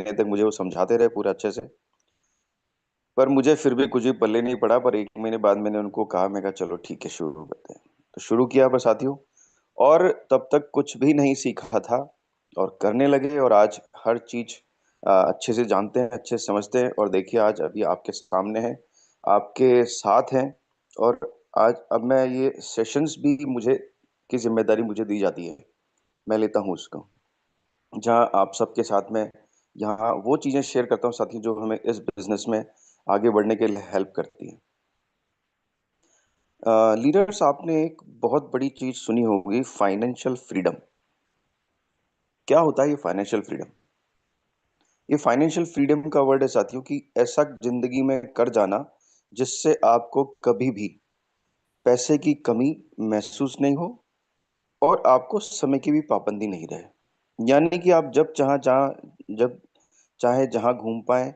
महीने तक मुझे वो समझाते रहे पूरा अच्छे से। पर मुझे फिर भी कुछ भी पल्ले नहीं पड़ा। पर 1 महीने बाद मैंने उनको कहा, मैं कहा चलो ठीक है शुरू करते हैं। तो शुरू किया पर साथियों, और तब तक कुछ भी नहीं सीखा था और करने लगे। और आज हर चीज अच्छे से जानते हैं, अच्छे से समझते हैं। और देखिए आज अभी आपके सामने है, आपके साथ हैं। और आज अब मैं ये सेशंस भी मुझे की जिम्मेदारी मुझे दी जाती है, मैं लेता हूँ उसको, जहाँ आप सबके साथ में यहाँ वो चीजें शेयर करता हूँ साथी, जो हमें इस बिजनेस में आगे बढ़ने के लिए हेल्प करती है। लीडर्स, आपने एक बहुत बड़ी चीज सुनी होगी, फाइनेंशियल फ्रीडम। क्या होता है ये फाइनेंशियल फ्रीडम? ये फाइनेंशियल फ्रीडम का वर्ड है साथियों कि ऐसा जिंदगी में कर जाना जिससे आपको कभी भी पैसे की कमी महसूस नहीं हो और आपको समय की भी पाबंदी नहीं रहे। यानी कि आप जब चाहे जहां घूम पाए,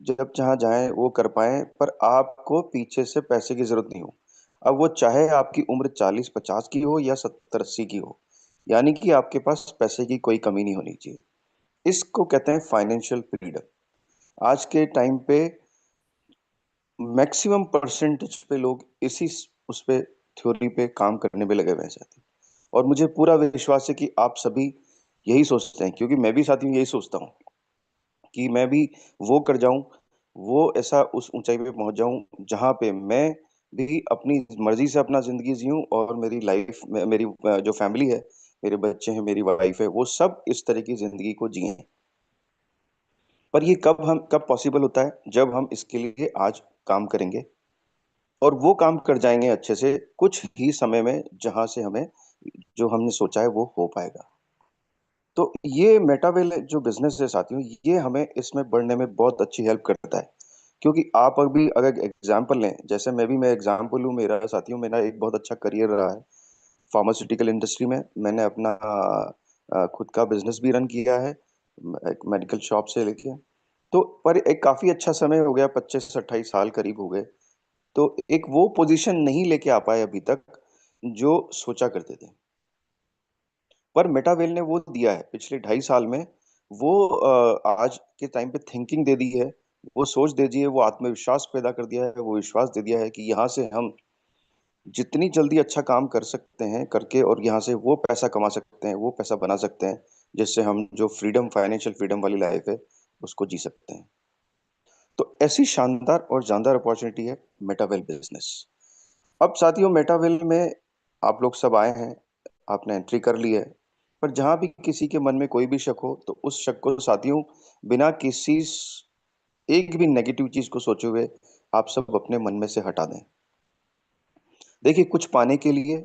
जब जहां जाए वो कर पाए, पर आपको पीछे से पैसे की जरूरत नहीं हो। अब वो चाहे आपकी उम्र 40-50 की हो या 70-80 की हो, यानी कि आपके पास पैसे की कोई कमी नहीं होनी चाहिए। इसको कहते हैं फाइनेंशियल फ्रीडम। आज के टाइम पे मैक्सिमम परसेंटेज पे लोग इसी उस पे थ्योरी पे काम करने पे लगे हुए हैं साथी। और मुझे पूरा विश्वास है कि आप सभी यही सोचते हैं, क्योंकि मैं भी साथियों यही सोचता हूँ कि मैं भी वो कर जाऊं, वो ऐसा उस ऊंचाई पे पहुंच जाऊं जहां पे मैं भी अपनी मर्जी से अपना जिंदगी जीऊं और मेरी लाइफ में मेरी जो फैमिली है, मेरे बच्चे हैं, मेरी वाइफ है, वो सब इस तरह की जिंदगी को जिए। पर ये कब पॉसिबल होता है? जब हम इसके लिए आज काम करेंगे और वो काम कर जाएंगे अच्छे से कुछ ही समय में, जहां से हमें जो हमने सोचा है वो हो पाएगा। तो ये मेटावेल जो बिजनेस है साथियों, ये हमें इसमें बढ़ने में बहुत अच्छी हेल्प करता है। क्योंकि आप अभी अगर एग्जांपल लें, जैसे मैं एग्जांपल लूं, मेरा साथियों मेरा एक बहुत अच्छा करियर रहा है फार्मास्यूटिकल इंडस्ट्री में। मैंने अपना खुद का बिजनेस भी रन किया है, एक मेडिकल शॉप से लेके। तो पर एक काफी अच्छा समय हो गया, 25-28 साल करीब हो गए। तो एक वो पोजीशन नहीं लेके आ पाए अभी तक जो सोचा करते थे। पर मेटावेल ने वो दिया है पिछले 2.5 साल में। वो आज के टाइम पे थिंकिंग दे दी है, वो सोच दे दी है, वो आत्मविश्वास पैदा कर दिया है, वो विश्वास दे दिया है कि यहाँ से हम जितनी जल्दी अच्छा काम कर सकते हैं करके, और यहाँ से वो पैसा कमा सकते हैं, वो पैसा बना सकते हैं, जिससे हम जो फ्रीडम, फाइनेंशियल फ्रीडम वाली लाइफ है उसको जी सकते हैं। तो ऐसी शानदार और जानदार अपॉर्चुनिटी है मेटावेल बिजनेस। अब साथियों मेटावेल में आप लोग सब आए हैं, आपने एंट्री कर ली है। पर जहां भी किसी के मन में कोई भी शक हो, तो उस शक को साथियों बिना किसी एक भी नेगेटिव चीज को सोचे हुए आप सब अपने मन में से हटा दें। देखिए, कुछ पाने के लिए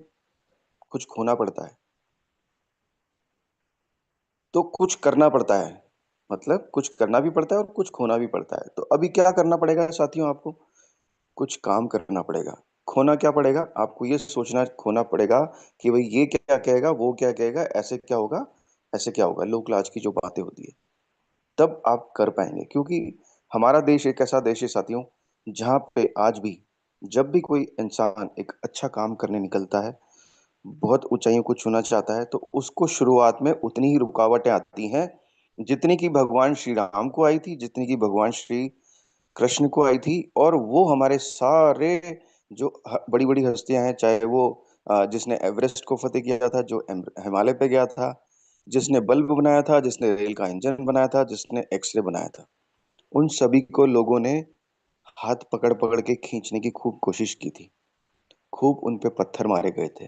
कुछ खोना पड़ता है, तो कुछ करना पड़ता है। मतलब कुछ करना भी पड़ता है और कुछ खोना भी पड़ता है। तो अभी क्या करना पड़ेगा साथियों? आपको कुछ काम करना पड़ेगा। खोना क्या पड़ेगा? आपको ये सोचना खोना पड़ेगा कि भाई ये क्या कहेगा, वो क्या कहेगा, ऐसे क्या होगा, ऐसे क्या होगा, लोक लाज की जो बातें होती है। तब आप कर पाएंगे, क्योंकि हमारा देश एक ऐसा देश है साथियों, जहाँ पे आज भी जब भी कोई इंसान एक अच्छा काम करने निकलता है, बहुत ऊंचाइयों को छूना चाहता है, तो उसको शुरुआत में उतनी ही रुकावटें आती हैं जितनी कि भगवान श्री राम को आई थी, जितनी कि भगवान श्री कृष्ण को आई थी। और वो हमारे सारे जो बड़ी बड़ी हस्तियां हैं, चाहे वो जिसने एवरेस्ट को फतेह किया था, जो हिमालय पे गया था, जिसने बल्ब बनाया था, जिसने रेल का इंजन बनाया था, जिसने एक्सरे बनाया था, उन सभी को लोगों ने हाथ पकड़ पकड़ के खींचने की खूब कोशिश की थी। खूब उन पे पत्थर मारे गए थे,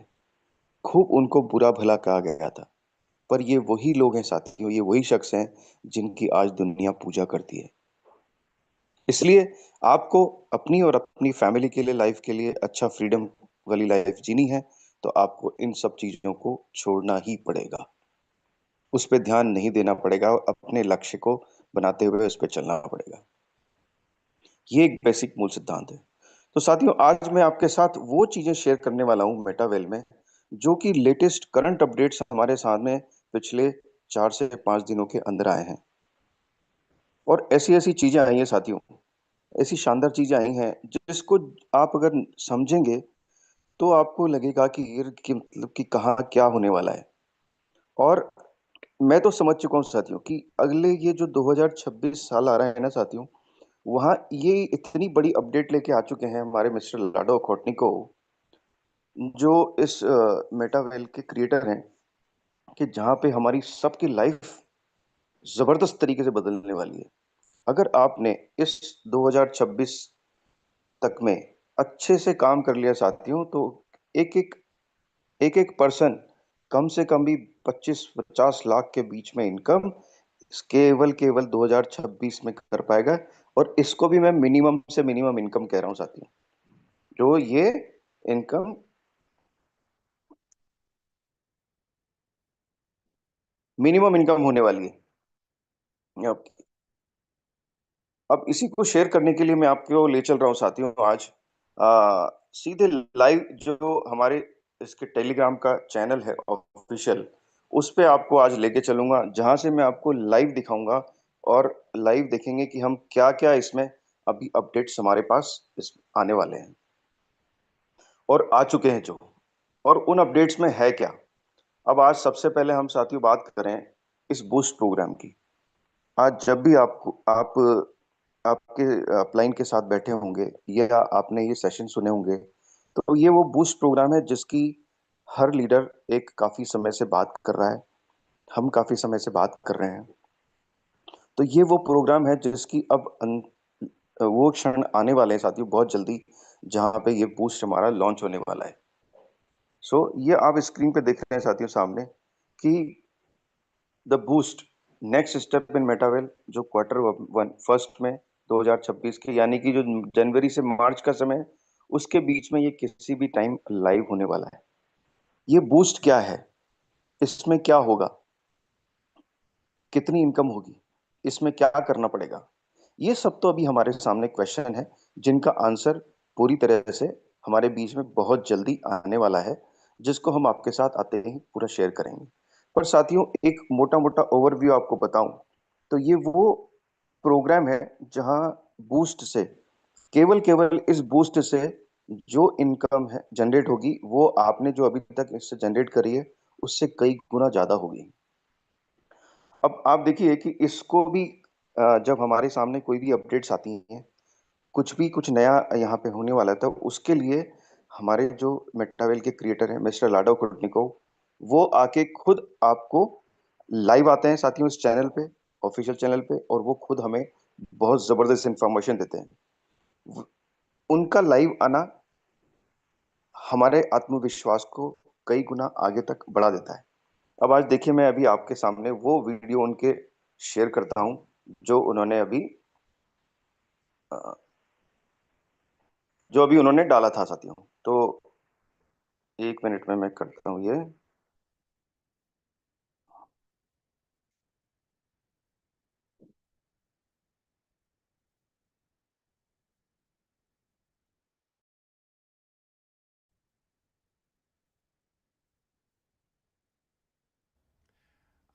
खूब उनको बुरा भला कहा गया था। पर ये वही लोग हैं साथियों, ये वही शख्स हैं जिनकी आज दुनिया पूजा करती है। इसलिए आपको अपनी और अपनी फैमिली के लिए, लाइफ के लिए अच्छा फ्रीडम वाली लाइफ जीनी है, तो आपको इन सब चीजों को छोड़ना ही पड़ेगा। उस पर ध्यान नहीं देना पड़ेगा और अपने लक्ष्य को बनाते हुए उस पर चलना पड़ेगा। ये एक बेसिक मूल सिद्धांत है। तो साथियों, आज मैं आपके साथ वो चीजें शेयर करने वाला हूं मेटावेल में, जो कि लेटेस्ट करंट अपडेट्स हमारे सामने पिछले 4 से 5 दिनों के अंदर आए हैं। और ऐसी ऐसी चीजें आई हैं साथियों, ऐसी शानदार चीजें आई हैं जिसको आप अगर समझेंगे तो आपको लगेगा कि ये कि मतलब कि कहाँ क्या होने वाला है। और मैं तो समझ चुका हूँ साथियों कि अगले ये जो 2026 साल आ रहा है ना साथियों, वहाँ ये इतनी बड़ी अपडेट लेके आ चुके हैं हमारे मिस्टर लाडो कोटनिको, जो इस मेटावेल के क्रिएटर हैं, कि जहाँ पे हमारी सबकी लाइफ जबरदस्त तरीके से बदलने वाली है। अगर आपने इस 2026 तक में अच्छे से काम कर लिया साथियों, तो एक एक एक एक पर्सन कम से कम भी 25-50 लाख के बीच में इनकम केवल केवल 2026 में कर पाएगा। और इसको भी मैं मिनिमम से मिनिमम इनकम कह रहा हूं साथियों, जो ये इनकम मिनिमम इनकम होने वाली है। अब इसी को शेयर करने के लिए मैं आपको ले चल रहा हूँ साथियों आज, सीधे लाइव जो हमारे इसके टेलीग्राम का चैनल है ऑफिशियल, उस पे आपको आज लेके चलूंगा, जहां से मैं आपको लाइव दिखाऊंगा। और लाइव देखेंगे कि हम क्या क्या इसमें अभी अपडेट्स हमारे पास इस आने वाले हैं और आ चुके हैं जो, और उन अपडेट्स में है क्या। अब आज सबसे पहले हम साथियों बात करें इस बूस्ट प्रोग्राम की। आज जब भी आपको आपके अपलाइन के साथ बैठे होंगे या आपने ये सेशन सुने होंगे, तो ये वो बूस्ट प्रोग्राम है जिसकी हर लीडर एक काफी समय से बात कर रहा है, हम काफी समय से बात कर रहे हैं। तो ये वो प्रोग्राम है जिसकी अब वो क्षण आने वाले हैं साथियों बहुत जल्दी, जहां पे ये बूस्ट हमारा लॉन्च होने वाला है। सो ये आप स्क्रीन पे देख रहे हैं साथियों सामने कि the boost next step in Metawell, जो क्वार्टर वन फर्स्ट में 2026 के, यानी कि जो जनवरी से मार्च का समय है, उसके बीच में ये किसी भी टाइम लाइव होने वाला है। ये बूस्ट क्या है, इसमें क्या होगा, कितनी इनकम होगी, इसमें क्या करना पड़ेगा, ये सब तो अभी हमारे सामने क्वेश्चन है, जिनका आंसर पूरी तरह से हमारे बीच में बहुत जल्दी आने वाला है, जिसको हम आपके साथ आते ही पूरा शेयर करेंगे। पर साथियों एक मोटा मोटा ओवरव्यू आपको बताऊं, तो ये वो प्रोग्राम है जहां बूस्ट से, केवल केवल इस बूस्ट से जो इनकम है जनरेट होगी, वो आपने जो अभी तक इससे जनरेट करी है उससे कई गुना ज्यादा होगी। अब आप देखिए कि इसको भी जब हमारे सामने कोई भी अपडेट्स आती हैं, कुछ भी कुछ नया यहाँ पे होने वाला था, उसके लिए हमारे जो मेटावेल के क्रिएटर हैं मिस्टर लाडो कुर्टनिकोव, वो आके खुद आपको लाइव आते हैं साथियों इस चैनल पे, ऑफिशियल चैनल पे, और वो खुद हमें बहुत जबरदस्त इंफॉर्मेशन देते हैं। उनका लाइव आना हमारे आत्मविश्वास को कई गुना आगे तक बढ़ा देता है। अब आज देखिए मैं अभी आपके सामने वो वीडियो उनके शेयर करता हूं, जो उन्होंने अभी अ, जो अभी उन्होंने डाला था साथियों। तो 1 मिनट में मैं करता हूँ ये।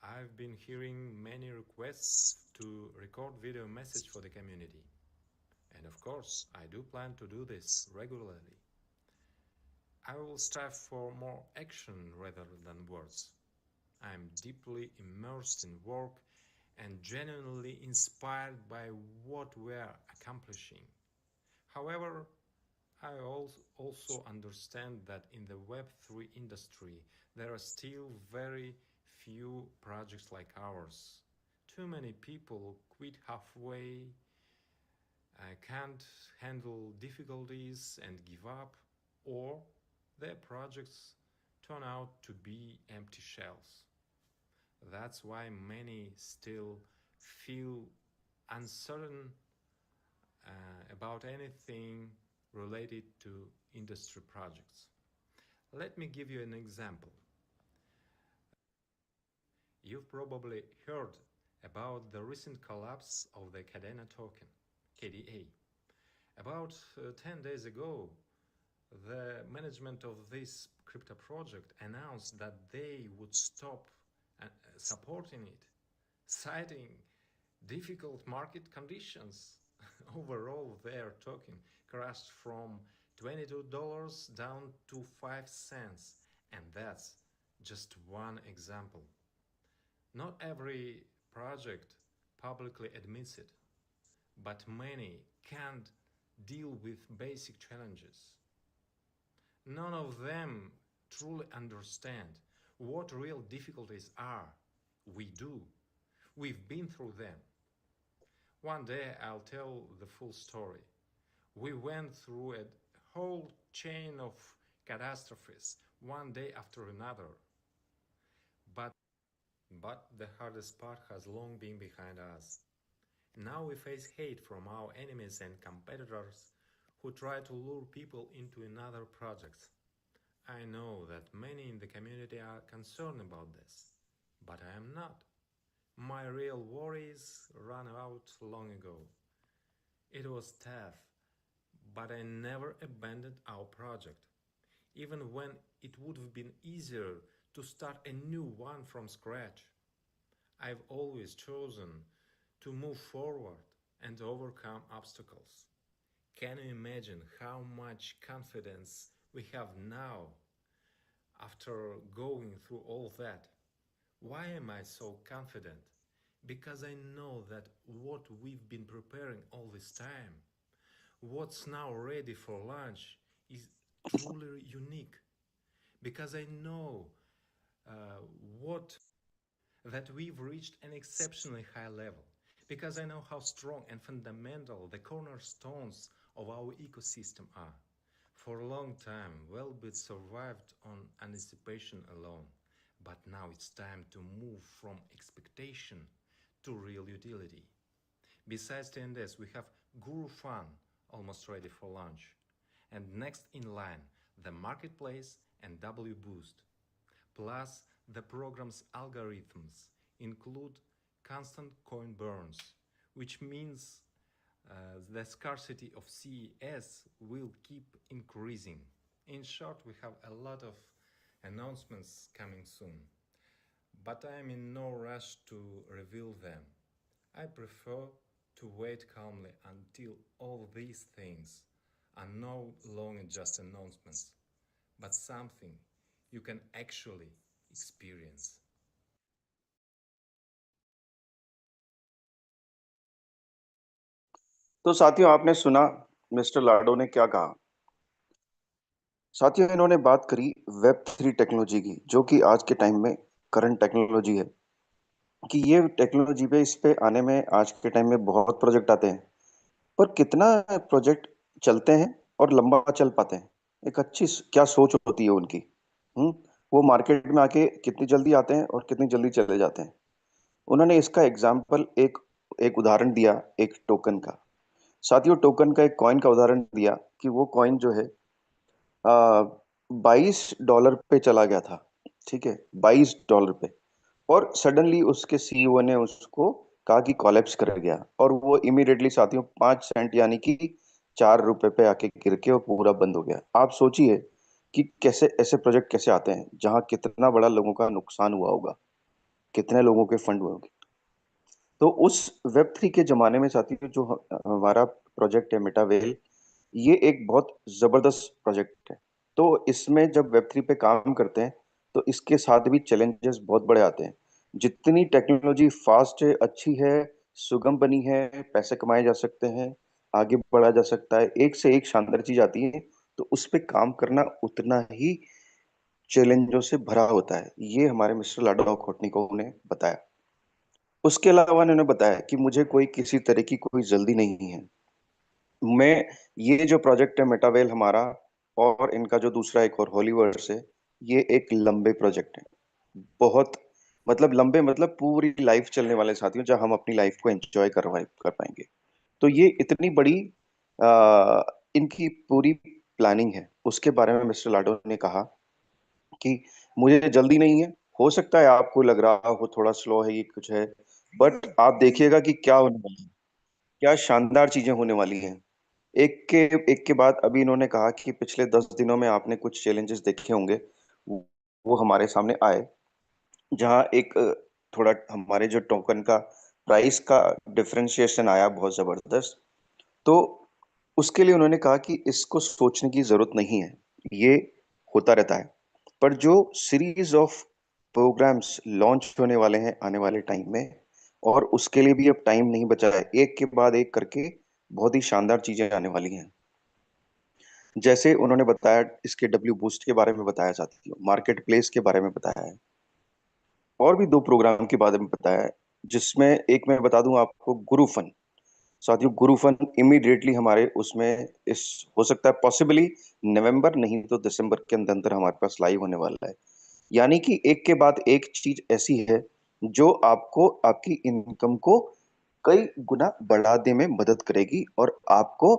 I've been hearing many requests to record video message for the community. And of course, I do plan to do this regularly. I will strive for more action rather than words. I'm deeply immersed in work and genuinely inspired by what we're accomplishing. However, I also understand that in the Web3 industry, there are still very few projects like ours. Too many people quit halfway, can't handle difficulties and give up, or their projects turn out to be empty shells. That's why many still feel uncertain about anything related to industry projects. Let me give you an example. You've probably heard about the recent collapse of the Cadena token, KDA. About 10 days ago, the management of this crypto project announced that they would stop supporting it, citing difficult market conditions. Overall, their token crashed from $22 down to 5 cents, and that's just one example. Not every project publicly admits it, but many can't deal with basic challenges. None of them truly understand what real difficulties are. We do. We've been through them. One day I'll tell the full story. We went through a whole chain of catastrophes, one day after another. But, but the hardest part has long been behind us. Now we face hate from our enemies and competitors who try to lure people into another project. I know that many in the community are concerned about this, but I am not. My real worries ran out long ago. It was tough, but I never abandoned our project, even when it would have been easier to start a new one from scratch. I've always chosen to move forward and overcome obstacles. Can you imagine how much confidence we have now after going through all that? Why am I so confident? Because I know that what we've been preparing all this time, what's now ready for launch, is truly unique. Because I know uh, what that we've reached an exceptionally high level. Because I know how strong and fundamental the cornerstones of our ecosystem are. For a long time, Wellbit survived on anticipation alone. But now it's time to move from expectation to real utility. Besides TNDS, we have Guru Fun almost ready for launch. And next in line, the Marketplace and W Boost. Plus, the program's algorithms include constant coin burns, which means the scarcity of CES will keep increasing. In short, we have a lot of announcements coming soon, but I am in no rush to reveal them. I prefer to wait calmly until all these things are no longer just announcements, but something you can actually experience. तो साथियों, आपने सुना mister लाडो ने क्या कहा। साथियों, इन्होंने बात करी वेब 3 टेक्नोलॉजी की, जो कि आज के टाइम में करंट टेक्नोलॉजी है। कि ये टेक्नोलॉजी पे इस पे आने में आज के टाइम में बहुत प्रोजेक्ट आते हैं, पर कितना प्रोजेक्ट चलते हैं और लंबा चल पाते हैं, एक अच्छी क्या सोच होती है उनकी। हम्म वो मार्केट में आके कितनी जल्दी आते हैं और कितनी जल्दी चले जाते हैं। उन्होंने इसका एग्जाम्पल एक एक उदाहरण दिया, एक टोकन का। साथियों, टोकन का एक कॉइन का उदाहरण दिया कि वो कॉइन जो है 22 डॉलर पे चला गया था। ठीक है, 22 डॉलर पे। और सडनली उसके सीईओ ने उसको कहा कि कोलैप्स कर गया, और वो इमीडिएटली साथियों 5 सेंट यानी कि 4 रुपए पे आके गिर के वो पूरा बंद हो गया। आप सोचिए कि कैसे ऐसे प्रोजेक्ट कैसे आते हैं जहां कितना बड़ा लोगों का नुकसान हुआ होगा, कितने लोगों के फंड हुए होंगे। तो उस वेब 3 के जमाने में साथियों, जो हमारा प्रोजेक्ट है मेटावेल, ये एक बहुत जबरदस्त प्रोजेक्ट है। तो इसमें जब वेब 3 पे काम करते हैं तो इसके साथ भी चैलेंजेस बहुत बड़े आते हैं। जितनी टेक्नोलॉजी फास्ट है, अच्छी है, सुगम बनी है, पैसे कमाए जा सकते हैं, आगे बढ़ा जा सकता है, एक से एक शानदार चीज आती है, तो उस पे काम करना उतना ही चैलेंजों से भरा होता है। ये हमारे मिस्टर लाडो खोटनिकोव ने बताया। उसके अलावा उन्होंने बताया कि मुझे कोई किसी तरह की कोई जल्दी नहीं है। मैं ये जो प्रोजेक्ट है मेटावेल हमारा, और इनका जो दूसरा एक और हॉलीवर्स है, ये एक लंबे प्रोजेक्ट है। बहुत मतलब लंबे, मतलब पूरी लाइफ चलने वाले साथियों, जहां हम अपनी लाइफ को एंजॉय कर पाएंगे। तो ये इतनी बड़ी आ, इनकी पूरी प्लानिंग है। उसके बारे में मिस्टर लाडो ने कहा कि मुझे जल्दी नहीं है, हो सकता है आपको लग रहा हो थोड़ा स्लो है, ये कुछ है, बट आप देखिएगा कि क्या होने वाला है, क्या शानदार चीजें होने वाली हैं। एक के बाद अभी इन्होंने कहा कि पिछले 10 दिनों में आपने कुछ चैलेंजेस देखे होंगे, वो हमारे सामने आए। जहाँ एक थोड़ा हमारे जो टोकन का प्राइस का डिफरेंशिएशन आया बहुत जबरदस्त। तो उसके लिए उन्होंने कहा कि इसको सोचने की जरूरत नहीं है, ये होता रहता है। पर जो सीरीज ऑफ प्रोग्राम्स लॉन्च होने वाले हैं आने वाले टाइम में, और उसके लिए भी अब टाइम नहीं बचा है। एक के बाद एक करके बहुत ही शानदार चीजें आने वाली हैं। जैसे उन्होंने बताया, इसके डब्ल्यू बूस्ट के बारे में बताया, साथियों मार्केट प्लेस के बारे में बताया है, और भी दो प्रोग्राम के बारे में बताया है, जिसमें एक मैं बता दूं आपको, गुरु फन। साथियों गुरु फन इमीडिएटली हमारे उसमें इस हो सकता है पॉसिबली नवंबर नहीं तो दिसंबर के अंदर अंदर हमारे पास लाइव होने वाला है। यानी कि एक के बाद एक चीज ऐसी है जो आपको आपकी इनकम को कई गुना बढ़ाने में मदद करेगी, और आपको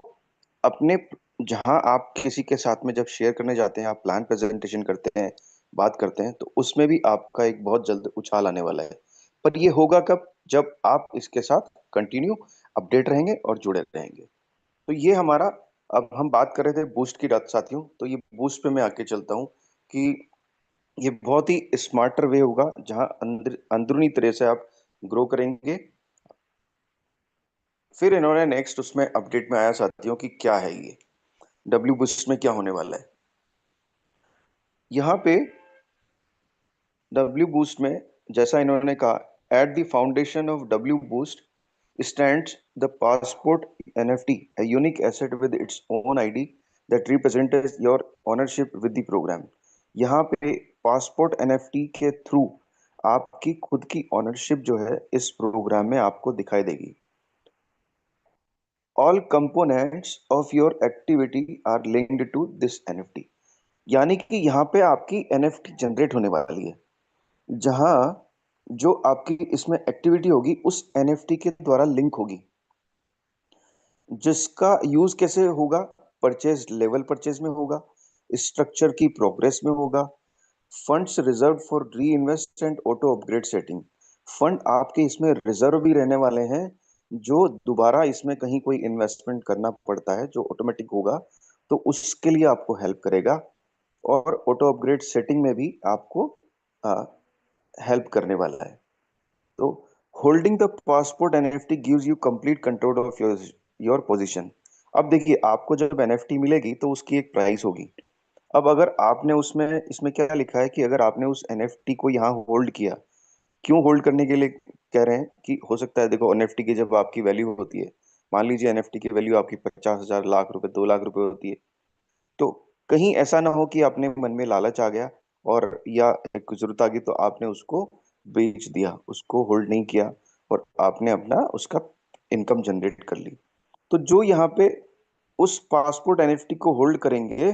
अपने, जहां आप किसी के साथ में जब शेयर करने जाते हैं, आप प्लान प्रेजेंटेशन करते हैं, बात करते हैं, तो उसमें भी आपका एक बहुत जल्द उछाल आने वाला है। पर ये होगा कब? जब आप इसके साथ कंटिन्यू अपडेट रहेंगे और जुड़े रहेंगे। तो ये हमारा, अब हम बात कर रहे थे बूस्ट की रात साथियों, तो ये बूस्ट पे मैं आके चलता हूँ कि ये बहुत ही स्मार्टर वे होगा जहां अंदरूनी तरह से आप ग्रो करेंगे। फिर इन्होंने नेक्स्ट उसमें अपडेट में आया साथियों कि क्या है ये डब्ल्यू बूस्ट में क्या होने वाला है। यहाँ पे डब्ल्यू बूस्ट में, जैसा इन्होंने कहा, at the foundation of W boost stands the passport NFT, a unique asset with its own ID that represents your ownership with the program। यहाँ पे पासपोर्ट एनएफटी के थ्रू आपकी खुद की ऑनरशिप जो है इस प्रोग्राम में आपको दिखाई देगी। All components of your activity are linked to this NFT. यानी कि यहाँ पे आपकी एनएफटी जनरेट होने वाली है, जहां जो आपकी इसमें एक्टिविटी होगी उस एनएफटी के द्वारा लिंक होगी, जिसका यूज कैसे होगा? परचेज लेवल परचेज में होगा, स्ट्रक्चर की प्रोग्रेस में होगा, फंड्स रिजर्व फॉर री invest and auto upgrade setting. Fund आपके इसमें रिजर्व भी रहने वाले हैं, जो दोबारा इसमें कहीं कोई इन्वेस्टमेंट करना पड़ता है जो ऑटोमेटिक होगा, तो उसके लिए आपको हेल्प करेगा। और ऑटो अपग्रेड सेटिंग में भी आपको हेल्प करने वाला है। तो holding the passport NFT gives you complete control of your position. अब देखिए, आपको जब एनएफटी मिलेगी तो उसकी एक प्राइस होगी। अब अगर आपने उसमें, इसमें क्या लिखा है कि अगर आपने उस एनएफटी को यहाँ होल्ड किया, क्यों होल्ड करने के लिए कह रहे हैं कि हो सकता है, देखो एनएफटी की जब आपकी वैल्यू होती है, मान लीजिए एनएफटी की वैल्यू आपकी 50,000, लाख रुपए, 2 लाख रुपए होती है, तो कहीं ऐसा ना हो कि आपने मन में लालच आ गया और या एक जरूरत आ गई तो आपने उसको बेच दिया, उसको होल्ड नहीं किया, और आपने अपना उसका इनकम जनरेट कर ली। तो जो यहाँ पे उस पासपोर्ट एनएफटी को होल्ड करेंगे,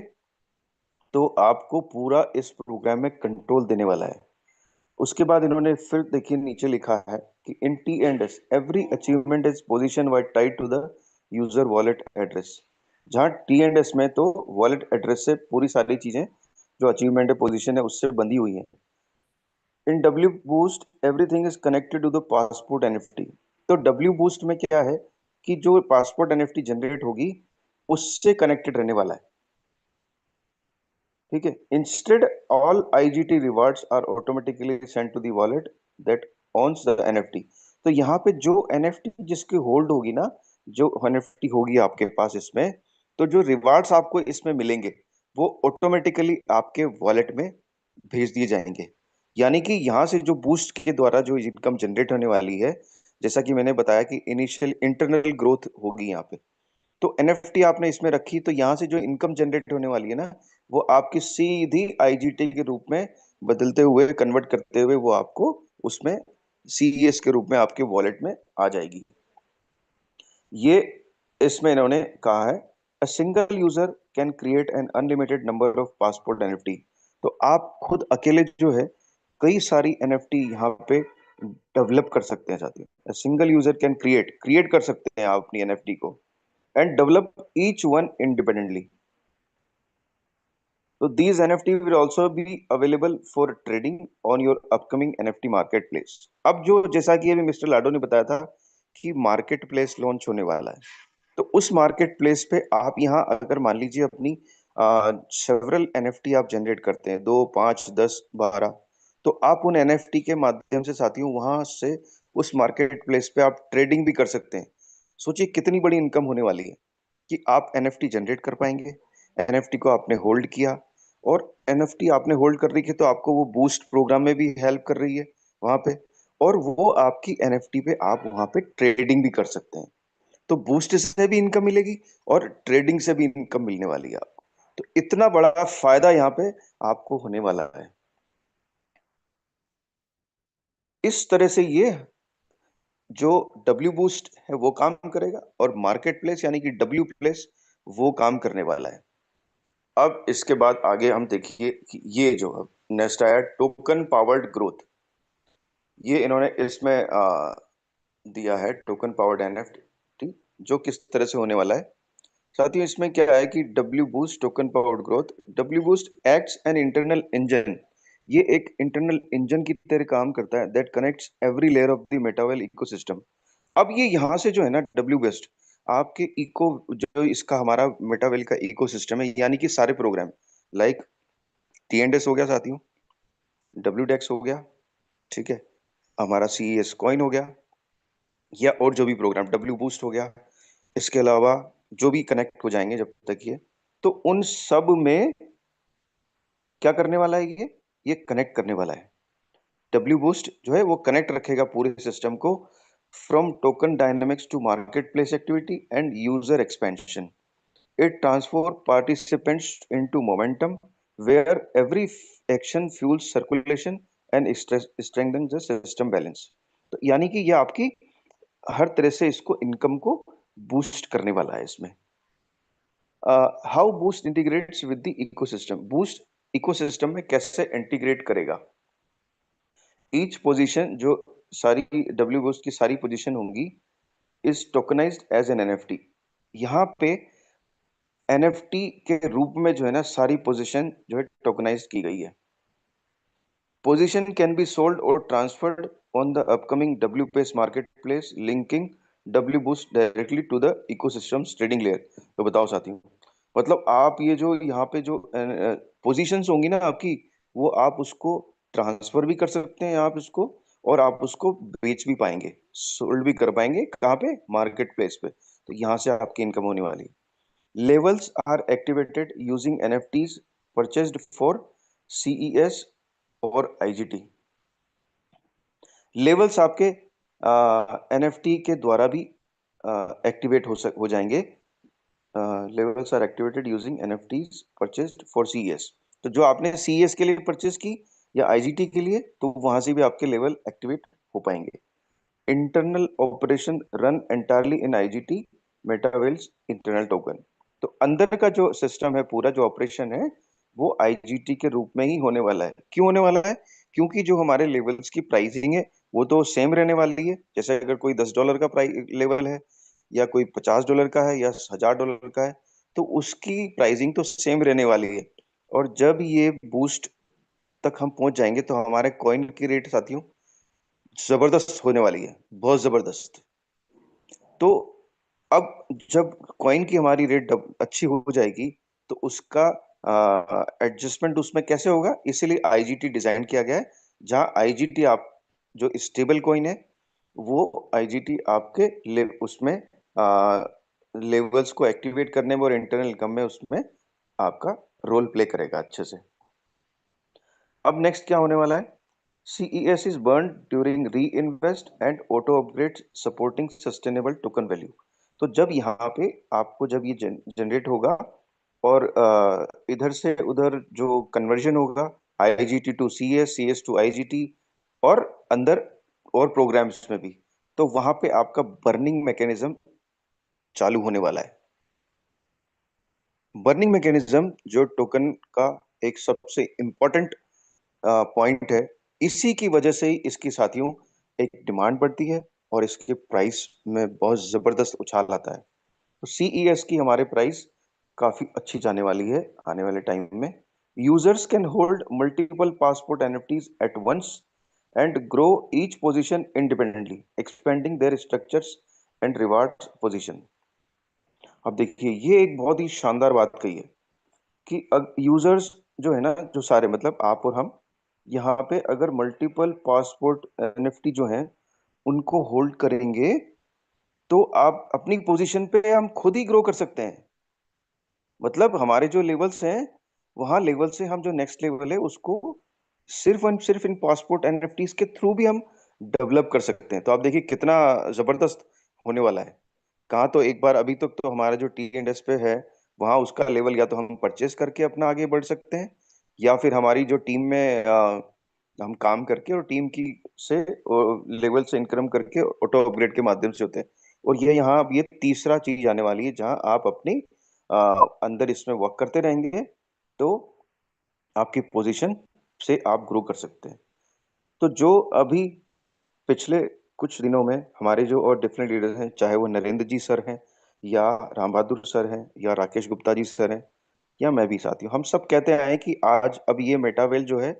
तो आपको पूरा इस प्रोग्राम में कंट्रोल देने वाला है। उसके बाद इन्होंने फिर देखिए नीचे लिखा है कि in T and S every achievement is position wide tied to the user wallet address. जहाँ टी एंड एस में तो वॉलेट एड्रेस से पूरी सारी चीजें जो अचीवमेंट है, पोजीशन है, उससे बंधी हुई है। In W boost everything is connected to the passport NFT. तो डब्ल्यू बूस्ट में क्या है कि जो पासपोर्ट एनएफटी जनरेट होगी उससे कनेक्टेड रहने वाला है। ठीक है, instead all IGT rewards are automatically send to the wallet that owns the NFT. तो यहाँ पे जो एनएफटी जिसकी होल्ड होगी ना, जो एनएफटी होगी आपके पास इसमें, तो जो रिवार्ड्स आपको इसमें मिलेंगे वो ऑटोमेटिकली आपके वॉलेट में भेज दिए जाएंगे। यानी कि यहाँ से जो बूस्ट के द्वारा जो इनकम जनरेट होने वाली है, जैसा कि मैंने बताया कि इनिशियल इंटरनल ग्रोथ होगी यहाँ पे, तो एनएफटी आपने इसमें रखी, तो यहाँ से जो इनकम जनरेट होने वाली है ना, वो आपकी सीधी आईजीटी के रूप में बदलते हुए, कन्वर्ट करते हुए वो आपको उसमें सीईएस के रूप में आपके वॉलेट में आ जाएगी। ये इसमें इन्होंने कहा है, a single user can create an unlimited number of passport NFT. तो आप खुद अकेले जो है कई सारी एनएफटी यहाँ पे डेवलप कर सकते हैं साथियों। Single user can create create कर सकते हैं आप अपनी एनएफटी को, and develop each one independently. So these NFT will also be available for trading on your upcoming NFT marketplace। अब जो, जैसा कि अभी मिस्टर लाडो ने बताया था कि मार्केट प्लेस लॉन्च होने वाला है, तो उस मार्केट प्लेस पे आप यहाँ अगर मान लीजिए अपनी सेवरल एनएफटी आप जनरेट करते हैं, 2, 5, 10, 12, तो आप उन एनएफटी के माध्यम से साथियों वहां से उस मार्केट प्लेस पे आप ट्रेडिंग भी कर सकते हैं। सोचिए कितनी बड़ी इनकम होने वाली है कि आप एनएफटी जनरेट कर पाएंगे, एनएफटी को आपने होल्ड किया, और एनएफटी आपने होल्ड कर रही है तो आपको वो बूस्ट प्रोग्राम में भी हेल्प कर रही है वहां पे, और वो आपकी एनएफटी पे आप वहां पे ट्रेडिंग भी कर सकते हैं। तो बूस्ट से भी इनकम मिलेगी और ट्रेडिंग से भी इनकम मिलने वाली है आपको। तो इतना बड़ा फायदा यहाँ पे आपको होने वाला है। इस तरह से ये जो डब्ल्यू बूस्ट है वो काम करेगा, और मार्केट प्लेस यानी कि डब्ल्यू प्लेस वो काम करने वाला है। अब इसके बाद आगे हम देखिए कि ये जो अब नेक्स्ट आया टोकन पावर्ड ग्रोथ। ये इन्होंने इसमें दिया है टोकन पावर्ड एनएफटी, जो किस तरह से होने वाला है। साथियों इसमें क्या है कि W boost token powered growth, W boost acts an internal engine. ये एक इंटरनल इंजन की तरह काम करता है that connects every layer of the Metawell ecosystem. अब ये यहाँ से जो है ना डब्ल्यू बेस्ट आपके इको, जो इसका हमारा मेटावेल का इकोसिस्टम है, यानी कि सारे प्रोग्राम लाइक टीएनडेस हो गया साथियों, डब्ल्यू डेक्स हो गया, ठीक है, हमारा सीईएस कॉइन हो गया, या और जो भी प्रोग्राम डब्ल्यू बूस्ट हो गया, इसके अलावा जो भी कनेक्ट हो जाएंगे जब तक ये, तो उन सब में क्या करने वाला है ये कनेक्ट करने वाला है। डब्ल्यू बूस्ट जो है वो कनेक्ट रखेगा पूरे सिस्टम को from token dynamics to marketplace activity and user expansion. It transforms participants into momentum where every action fuels circulation and strengthens the system balance। तो यानी कि ये आपकी हर तरह से इसको इनकम को बूस्ट करने वाला है इसमें। How boost integrates with the ecosystem, boost ecosystem में कैसे इंटीग्रेट करेगा। ईच पोजीशन, जो सारी डब्ल्यू बूस्ट की सारी पोजीशन होंगी, is tokenised as an NFT. यहाँ पे एनएफटी के रूप में जो है ना सारी पोजीशन जो है टोकनाइज की गई है। पोजीशन कैन बी सोल्ड और transferred on the upcoming W pace marketplace linking W boost directly to the ecosystem trading layer. तो बताओ साथियों, मतलब आप ये जो यहाँ पे जो पोजीशंस होंगी ना आपकी, वो आप उसको ट्रांसफर भी कर सकते हैं आप इसको, और आप उसको बेच भी पाएंगे, सोल्ड भी कर पाएंगे, कहाँ पे, मार्केट प्लेस पे। तो यहाँ से आपकी इनकम होने वाली है। Levels are activated using NFTs purchased for CES और IGT। लेवल्स आपके एनएफटी के द्वारा भी एक्टिवेट हो जाएंगे। Levels are activated using NFTs purchased for CES. तो जो आपने सीईएस के लिए परचेज की या आईजीटी के लिए, तो वहां से भी आपके लेवल एक्टिवेट हो पाएंगे। Internal operation run entirely in IGT Metawell's internal token. तो अंदर का जो सिस्टम है, पूरा जो ऑपरेशन है, वो आईजीटी के रूप में ही होने वाला है। क्यों होने वाला है? क्योंकि जो हमारे लेवल्स की प्राइसिंग है वो तो सेम रहने वाली है। जैसे अगर कोई $10 का प्राइस लेवल है, या कोई $50 का है, या $1000 का है, तो उसकी प्राइसिंग तो सेम रहने वाली है। और जब ये बूस्ट तक हम पहुंच जाएंगे तो हमारे कॉइन की रेट साथियों जबरदस्त होने वाली है, बहुत जबरदस्त। तो अब जब कॉइन की हमारी रेट अच्छी हो जाएगी, तो उसका एडजस्टमेंट उसमें कैसे होगा, इसीलिए आईजीटी डिजाइन किया गया है। जहां आईजीटी आप जो स्टेबल कॉइन है, वो आईजीटी आपके उसमें लेवल्स को एक्टिवेट करने में और इंटरनल इनकम में उसमें आपका रोल प्ले करेगा अच्छे से। अब नेक्स्ट क्या होने वाला है? CES is burned during reinvest and auto upgrades supporting sustainable token value। तो जब यहाँ पे आपको जब ये जनरेट होगा, और इधर से उधर जो कन्वर्जन होगा, IGT to CS, CS to IGT, और अंदर और प्रोग्राम्स में भी, तो वहां पे आपका बर्निंग मैकेनिज्म चालू होने वाला है। बर्निंग मैकेनिज्म जो टोकन का एक सबसे इंपॉर्टेंट पॉइंट है, इसी की वजह से ही इसकी साथियों एक डिमांड बढ़ती है और इसके प्राइस में बहुत जबरदस्त उछाल आता है। तो सीईएस की हमारे प्राइस काफी अच्छी जाने वाली है आने वाले टाइम में। Users can hold multiple passport NFTs at once and grow each position independently expanding their structures and reward position. अब देखिए ये एक बहुत ही शानदार बात कही है कि यूजर्स जो है ना, जो सारे मतलब आप और हम, यहाँ पे अगर मल्टीपल पासपोर्ट एनएफटी जो हैं उनको होल्ड करेंगे, तो आप अपनी पोजीशन पे हम खुद ही ग्रो कर सकते हैं। मतलब हमारे जो लेवल्स हैं वहां लेवल से हम जो नेक्स्ट लेवल है उसको सिर्फ और सिर्फ इन पासपोर्ट एनएफटीज के थ्रू भी हम डेवलप कर सकते हैं। तो आप देखिए कितना जबरदस्त होने वाला है। कहाँ तो एक बार अभी तक तो हमारा जो टी एंड एस पे है वहाँ उसका लेवल या तो हम परचेस करके अपना आगे बढ़ सकते हैं, या फिर हमारी जो टीम में हम काम करके और टीम की से लेवल से इनकम करके ऑटो अपग्रेड के माध्यम से होते हैं। और ये यहाँ अब ये तीसरा चीज आने वाली है जहाँ आप अपनी अ, अंदर इसमें वर्क करते रहेंगे तो आपकी पोजीशन से आप ग्रो कर सकते हैं। तो जो अभी पिछले कुछ दिनों में हमारे जो और डिफरेंट लीडर्स हैं, चाहे वो नरेंद्र जी सर हैं या राम बहादुर सर हैं या राकेश गुप्ता जी सर हैं या मैं भी साथी हूँ, हम सब कहते आए हैं कि आज अब ये मेटावेल जो है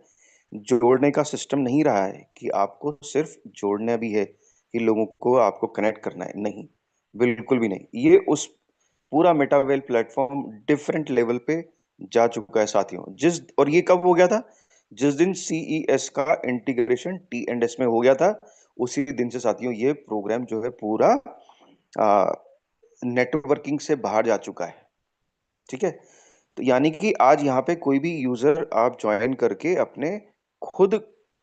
जोड़ने का सिस्टम नहीं रहा है कि आपको सिर्फ जोड़ना भी है कि लोगों को आपको कनेक्ट करना है, नहीं, बिल्कुल भी नहीं। ये उस पूरा मेटावेल प्लेटफॉर्म डिफरेंट लेवल पे जा चुका है साथियों। जिस और ये कब हो गया था? जिस दिन सीईएस का इंटीग्रेशन टी एंड एस में हो गया था, उसी दिन से साथियों ये प्रोग्राम जो है पूरा नेटवर्किंग से बाहर जा चुका है। ठीक है, तो यानी कि आज यहाँ पे कोई भी यूजर आप ज्वाइन करके अपने खुद,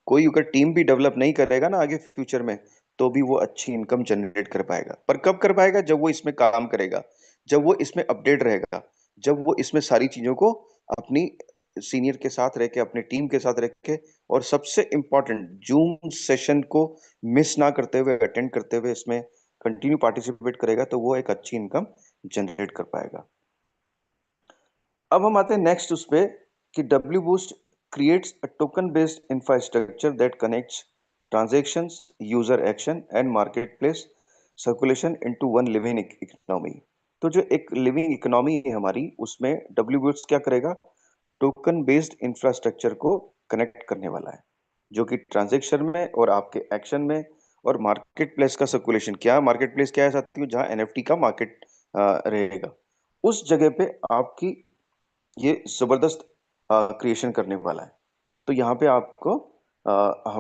कोई अगर टीम भी डेवलप नहीं करेगा ना आगे फ्यूचर में, तो भी वो अच्छी इनकम जनरेट कर पाएगा। पर कब कर पाएगा? जब वो इसमें काम करेगा, जब वो इसमें अपडेट रहेगा, जब वो इसमें सारी चीजों को अपनी सीनियर के साथ रह के, अपने टीम के साथ रह के, और सबसे इंपॉर्टेंट जूम सेशन को मिस ना करते हुए, अटेंड करते हुए इसमें कंटिन्यू पार्टिसिपेट करेगा, तो वो एक अच्छी इनकम जनरेट कर पाएगा। अब हम आते हैं नेक्स्ट उस पे कि W boost creates a token based infrastructure that connects transactions, user action and market place circulation into one living economy. तो जो एक लिविंग इकोनॉमी है हमारी, उसमें डब्ल्यू बूस्ट क्या करेगा? टोकन बेस्ड इंफ्रास्ट्रक्चर को कनेक्ट करने वाला है, जो कि ट्रांजैक्शन में और आपके एक्शन में, और मार्केट प्लेस का सर्कुलेशन। क्या मार्केट प्लेस क्या है साथियों? जहां एनएफटी का मार्केट रहेगा, उस जगह पे आपकी ये जबरदस्त क्रिएशन करने वाला है। तो यहाँ पे आपको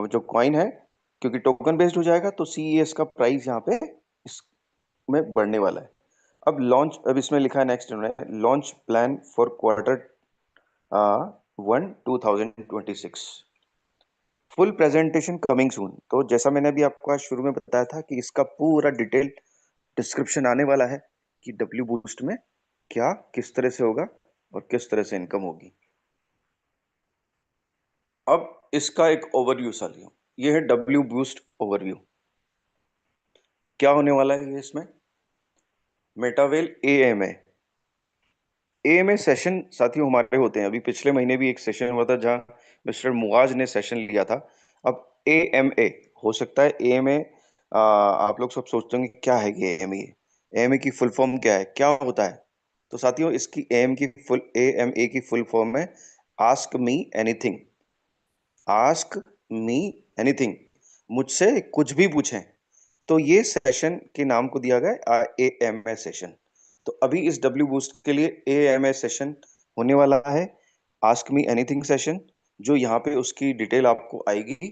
जो कॉइन है, क्योंकि टोकन बेस्ड हो जाएगा तो सीईएस का प्राइस यहाँ पे इसमें बढ़ने वाला है। अब लॉन्च, अब इसमें लिखा है next launch plan for quarter 1 2026, full presentation coming soon. तो जैसा मैंने अभी आपको आज शुरू में बताया था कि इसका पूरा डिटेल डिस्क्रिप्शन आने वाला है कि डब्ल्यू बूस्ट में क्या किस तरह से होगा और किस तरह से इनकम होगी। अब इसका एक ओवरव्यू सालियो, ये है डब्ल्यू बूस्ट ओवरव्यू। क्या होने वाला है ये इसमें? मेटावेल एएमए, एएमए सेशन साथियों हमारे होते हैं। अभी पिछले महीने भी एक सेशन हुआ था जहां मिस्टर मुआज ने सेशन लिया था। अब एएमए हो सकता है एएमए, आप लोग सब सोचते होंगे क्या है ये एएमए? एएमए की फुल फॉर्म क्या है, क्या होता है? तो साथियों इसकी एएमए की फुल फॉर्म है ask me anything. Ask me anything, मुझसे कुछ भी पूछें। तो ये सेशन के नाम को दिया गया ए एम एस सेशन। तो अभी इस डब्ल्यू बूस्ट के लिए ए एम एस सेशन होने वाला है, आस्क मी एनीथिंग सेशन, जो यहाँ पे उसकी डिटेल आपको आएगी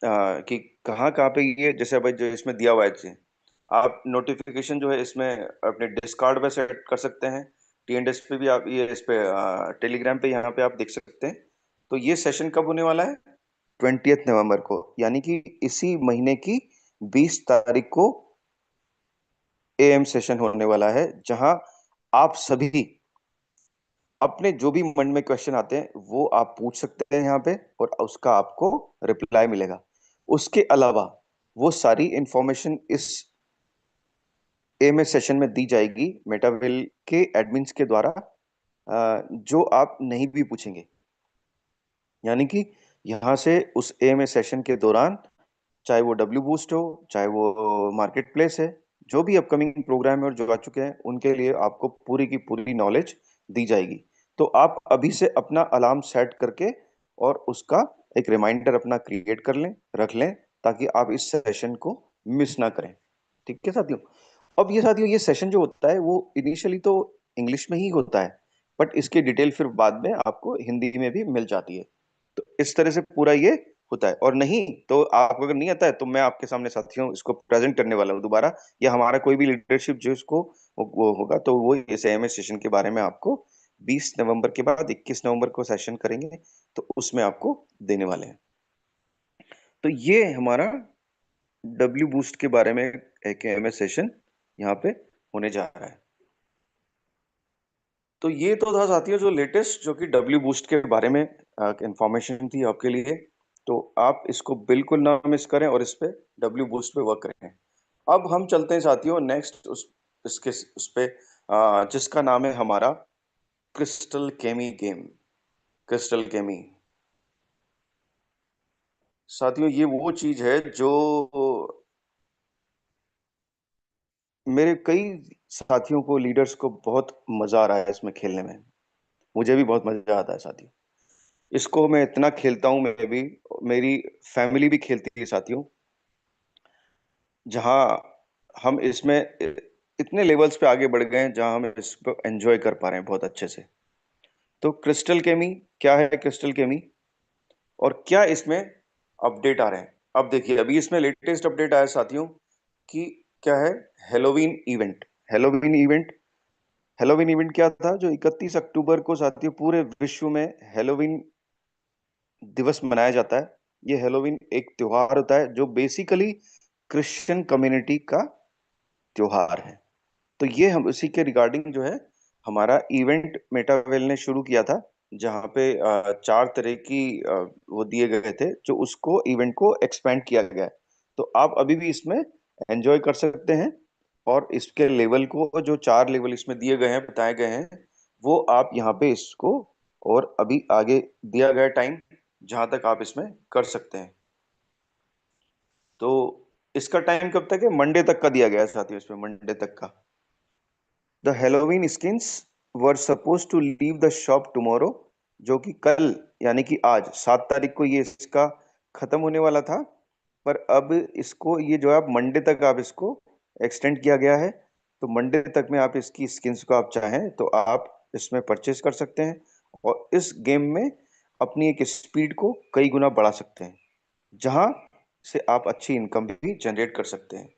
कि कहाँ कहाँ पे ये, जैसे भाई जो इसमें दिया हुआ है जी, आप नोटिफिकेशन जो है इसमें अपने डिस्कार्ड पे सेट कर सकते हैं। टीएनडीएस पे भी आप ये इस पे टेलीग्राम पे यहाँ पे आप देख सकते हैं। तो ये सेशन कब होने वाला है? 20 नवंबर को, यानी कि इसी महीने की 20 तारीख को एएम सेशन होने वाला है, जहां आप सभी अपने जो भी मन में क्वेश्चन आते हैं वो आप पूछ सकते हैं यहाँ पे, और उसका आपको रिप्लाई मिलेगा। उसके अलावा वो सारी इंफॉर्मेशन इस एएमएस सेशन में दी जाएगी मेटावेल के एडमिन्स के द्वारा, जो आप नहीं भी पूछेंगे। यानी कि यहाँ से उस एएमएस सेशन के दौरान, चाहे वो डब्ल्यू बूस्ट हो, चाहे वो मार्केट प्लेस है, जो भी अपकमिंग प्रोग्राम है और जो आ चुके हैं, उनके लिए आपको पूरी की पूरी नॉलेज दी जाएगी। तो आप अभी से अपना अलार्म सेट करके और उसका एक रिमाइंडर अपना क्रिएट कर लें, रख लें, ताकि आप इस सेशन को मिस ना करें। ठीक है साथियों? अब ये साथियों, ये सेशन जो होता है वो इनिशियली तो इंग्लिश में ही होता है, बट इसकी डिटेल फिर बाद में आपको हिंदी में भी मिल जाती है। तो इस तरह से पूरा ये होता है। और नहीं तो आपको अगर नहीं आता है तो मैं आपके सामने साथियों इसको प्रेजेंट करने वाला हूँ दोबारा, या हमारा कोई भी लीडरशिप जो इसको वो होगा तो वो इस एएमएस सेशन के बारे में आपको 20 नवंबर के बाद 21 नवंबर को सेशन करेंगे, तो उसमें आपको देने वाले हैं। तो ये हमारा डब्ल्यू बूस्ट के बारे में एक एमएस सेशन यहाँ पे होने जा रहा है। तो ये तो था साथियों जो लेटेस्ट, जो कि डब्ल्यू बूस्ट के बारे में इंफॉर्मेशन थी आपके लिए। तो आप इसको बिल्कुल ना मिस करें और इस पे डब्ल्यू बूस्ट पे वर्क करें। अब हम चलते हैं साथियों नेक्स्ट इसके उस पे, जिसका नाम है हमारा क्रिस्टल केमी गेम। क्रिस्टल केमी साथियों ये वो चीज है जो मेरे कई साथियों को, लीडर्स को बहुत मजा आ रहा है इसमें खेलने में। मुझे भी बहुत मजा आता है साथियों। इसको मैं इतना खेलता हूं, मैं भी, मेरी फैमिली भी खेलती है साथियों। जहां हम इसमें इतने लेवल्स पे आगे बढ़ गए हैं जहां हम इसको एंजॉय कर पा रहे हैं बहुत अच्छे से। तो क्रिस्टल केमी क्या है? क्रिस्टल केमी और क्या इसमें अपडेट आ रहे हैं? अब देखिए, अभी इसमें लेटेस्ट अपडेट आया साथियों कि क्या है, Halloween event. Halloween event Halloween event क्या था? जो 31 अक्टूबर को साथियों पूरे विश्व में हेलोवीन दिवस मनाया जाता है। ये हेलोवीन एक त्योहार होता है जो बेसिकली क्रिश्चियन कम्युनिटी का त्योहार है। तो ये हम उसी के रिगार्डिंग जो है हमारा इवेंट मेटावेल ने शुरू किया था, जहाँ पे 4 तरह की वो दिए गए थे, जो उसको इवेंट को एक्सपेंड किया गया है। तो आप अभी भी इसमें एंजॉय कर सकते हैं और इसके लेवल को, जो 4 लेवल इसमें दिए गए हैं, बताए गए हैं, वो आप यहाँ पे इसको, और अभी आगे दिया गया टाइम जहां तक आप इसमें कर सकते हैं। तो इसका टाइम कब तक है? मंडे तक का दिया गया है साथियों, इसमें मंडे तक का। The Halloween skins were suppose to leave the shop tomorrow, जो कि कल, यानी कि आज 7 तारीख को ये इसका खत्म होने वाला था। पर अब इसको, ये जो है, आप मंडे तक आप इसको एक्सटेंड किया गया है। तो मंडे तक में आप इसकी स्किन्स को आप चाहें तो आप इसमें परचेज कर सकते हैं और इस गेम में अपनी एक स्पीड को कई गुना बढ़ा सकते हैं, जहां से आप अच्छी इनकम भी जनरेट कर सकते हैं।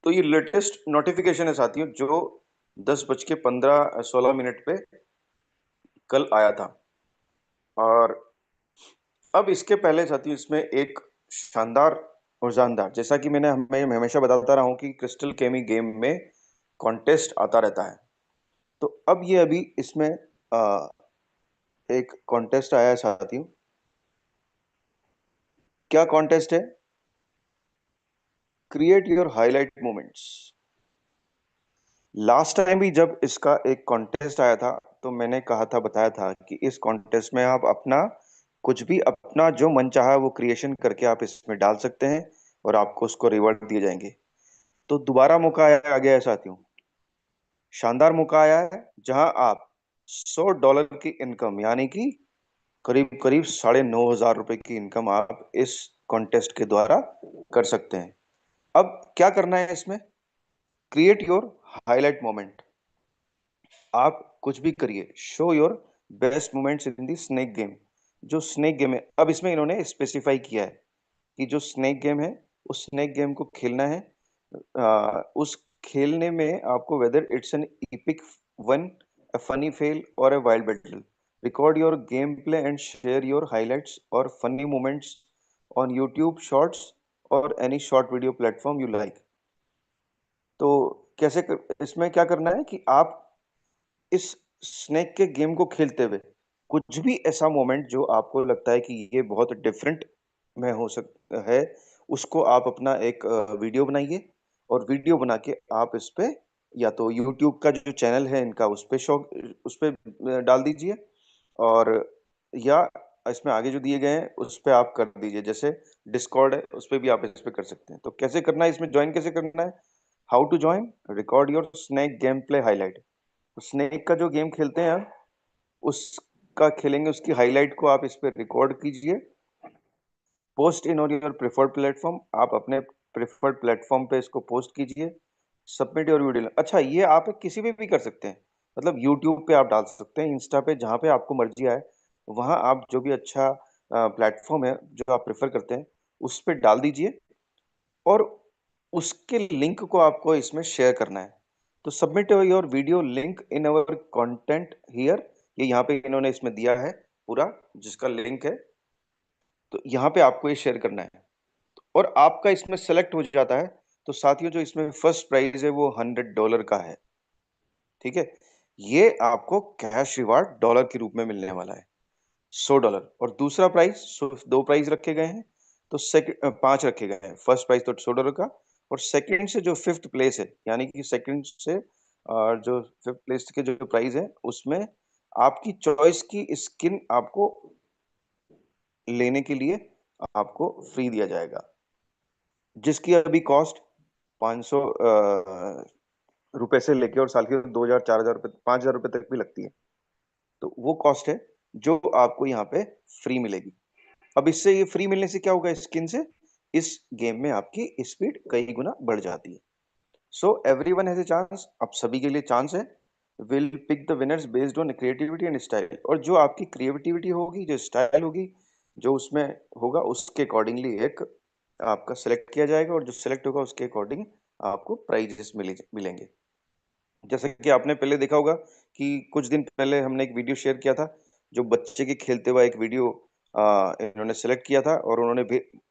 तो ये लेटेस्ट नोटिफिकेशन है साथियों, जो 10:15-16 पे कल आया था। और अब इसके पहले साथियों इसमें एक शानदार और जानदार, जैसा कि मैं हमेशा बताता रहा हूं कि क्रिस्टल केमी गेम में कॉन्टेस्ट आता रहता है। तो अब ये अभी इसमें एक कॉन्टेस्ट आया है साथियों। क्या कॉन्टेस्ट है? Create your highlight moments. Last time भी जब इसका एक कॉन्टेस्ट आया था, तो मैंने कहा था, बताया था कि इस कॉन्टेस्ट में आप अपना कुछ भी, अपना जो मन चाहा वो क्रिएशन करके आप इसमें डाल सकते हैं और आपको उसको रिवॉर्ड दिए जाएंगे। तो दोबारा मौका आ गया है साथियों। शानदार मौका आया है जहां आप $100 की इनकम, यानी कि करीब करीब ₹9,500 की इनकम आप इस कॉन्टेस्ट के द्वारा कर सकते हैं। अब क्या करना है इसमें? Create your highlight moment. आप कुछ भी करिए, show your best moments in the snake game. जो स्नेक गेम है, अब इसमें इन्होंने स्पेसिफाई किया है कि जो स्नेक गेम है, उस स्नेक गेम को खेलना है। उस खेलने में आपको, whether it's an epic one, a funny fail or a wild battle, record your gameplay and share your highlights or funny moments on YouTube Shorts or any short video platform you like। तो इसमें क्या करना है कि आप इस snake के game को खेलते हुए कुछ भी ऐसा मोमेंट जो आपको लगता है कि ये बहुत डिफरेंट में हो सकता है, उसको आप अपना एक वीडियो बनाइए और वीडियो बना के आप इस पे, या तो यूट्यूब का जो चैनल है इनका, उस पे डाल दीजिए, और या इसमें आगे जो दिए गए हैं उस पे आप कर दीजिए। जैसे डिस्कॉर्ड है, उस पे भी आप इस पे कर सकते हैं। तो कैसे करना है, इसमें ज्वाइन कैसे करना है? How to join? Record your snake game play highlight. Snake का जो गेम खेलते हैं हम, उसका खेलेंगे, उसकी हाईलाइट को आप इस पे रिकॉर्ड कीजिए, पोस्ट इन और योर प्रेफर्ड प्लेटफॉर्म। आप अपने प्रेफर्ड प्लेटफॉर्म पे इसको पोस्ट कीजिए। Submit your video. अच्छा, ये आप किसी पे भी कर सकते हैं, मतलब यूट्यूब पे आप डाल सकते हैं, इंस्टा पे, जहाँ पे आपको मर्जी आए वहां आप जो भी अच्छा प्लेटफॉर्म है जो आप प्रेफर करते हैं उस पे डाल दीजिए, और उसके लिंक को आपको इसमें शेयर करना है। तो submit your video link in our content here, ये यहाँ पे इन्होंने इसमें दिया है पूरा जिसका लिंक है, तो यहाँ पे आपको ये शेयर करना है और आपका इसमें सेलेक्ट हो जाता है। तो साथियों जो इसमें फर्स्ट प्राइज है वो $100 का है, ठीक है। ये आपको कैश रिवार्ड डॉलर के रूप में मिलने वाला है, $100। और दूसरा प्राइस, दो प्राइस रखे गए हैं, तो सेकंड 5 रखे गए हैं। फर्स्ट प्राइस तो $100 का, और सेकंड से जो फिफ्थ प्लेस है, यानी कि सेकंड से जो फिफ्थ प्लेस के जो प्राइस है उसमें आपकी चॉइस की स्किन आपको लेने के लिए आपको फ्री दिया जाएगा, जिसकी अभी कॉस्ट 500 रुपए से लेके और साल के 2000 4000 रुपए 5000 रुपए तक भी लगती है। तो वो कॉस्ट है जो आपको यहाँ पे फ्री मिलेगी। अब इससे ये फ्री मिलने से क्या होगा, स्किन से इस गेम में आपकी स्पीड कई गुना बढ़ जाती है। So everyone has a chance, अब सभी के लिए चांस है। Will pick the winners based on creativity and style, और जो आपकी क्रिएटिविटी होगी, जो स्टाइल होगी, जो उसमें होगा उसके अकॉर्डिंगली एक आपका सेलेक्ट किया जाएगा, और जो सेलेक्ट होगा उसके अकॉर्डिंग आपको प्राइजेस मिलेंगे। जैसे कि आपने पहले देखा होगा कि कुछ दिन पहले हमने एक वीडियो शेयर किया था, जो बच्चे के खेलते हुए एक वीडियो इन्होंने सेलेक्ट किया था, और उन्होंने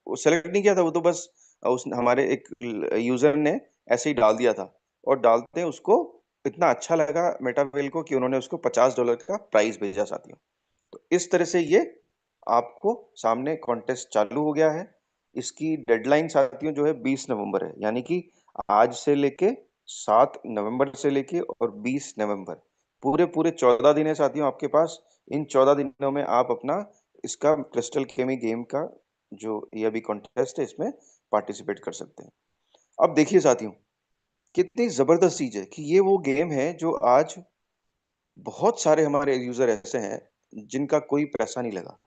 वो सेलेक्ट नहीं किया था, वो तो बस उस हमारे एक यूजर ने ऐसे ही डाल दिया था, और डालते उसको इतना अच्छा लगा मेटावेल को कि उन्होंने उसको $50 का प्राइज भेजा साथियों। तो इस तरह से ये आपको सामने कॉन्टेस्ट चालू हो गया है। इसकी डेडलाइन साथियों जो है 20 नवंबर है, यानी कि आज से लेके 7 नवंबर से लेके और 20 नवंबर, पूरे पूरे 14 दिन है साथियों आपके पास। इन 14 दिनों में आप अपना इसका क्रिस्टल केमी गेम का जो ये अभी कॉन्टेस्ट है इसमें पार्टिसिपेट कर सकते हैं। अब देखिए साथियों, कितनी जबरदस्त चीज है कि ये वो गेम है जो आज बहुत सारे हमारे यूजर ऐसे हैं जिनका कोई पैसा नहीं लगा,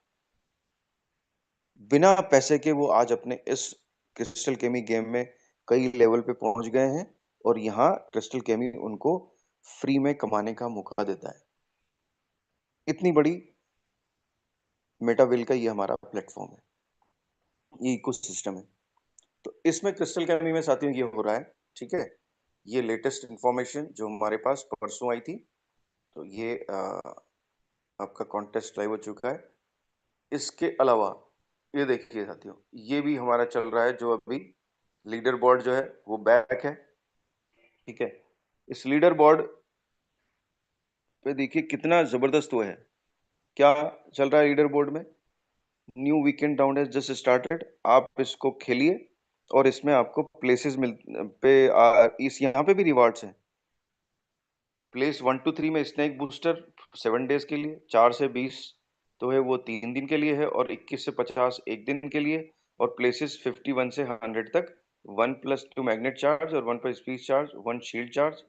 बिना पैसे के वो आज अपने इस क्रिस्टल केमी गेम में कई लेवल पे पहुंच गए हैं, और यहाँ क्रिस्टल केमी उनको फ्री में कमाने का मौका देता है। इतनी बड़ी मेटाविल का ये हमारा प्लेटफॉर्म है, ये इकोसिस्टम है। तो इसमें क्रिस्टल केमी में साथियों ये हो रहा है, ठीक है। ये लेटेस्ट इंफॉर्मेशन जो हमारे पास परसों आई थी, तो ये आपका कॉन्टेस्ट लाइव हो चुका है। इसके अलावा ये देखिए साथियों, ये भी हमारा चल रहा है जो अभी लीडर बोर्ड जो है वो बैक है, ठीक है। इस लीडर बोर्ड पे देखिए कितना जबरदस्त वो है। क्या चल रहा है लीडर बोर्ड में, न्यू वीकेंड राउंड है जस्ट स्टार्टेड, आप इसको खेलिए, और इसमें आपको प्लेसेस इस यहाँ पे भी रिवार्ड्स हैं। प्लेस 1 to 3 में स्नेक बूस्टर 7 डेज के लिए, 4 से 20 तो है वो 3 दिन के लिए है, और 21 से 50 एक दिन के लिए, और प्लेसेस 51 से 100 तक 1+2 मैग्नेट चार्ज और 1 पर स्पीच चार्ज, 1 शील्ड चार्ज।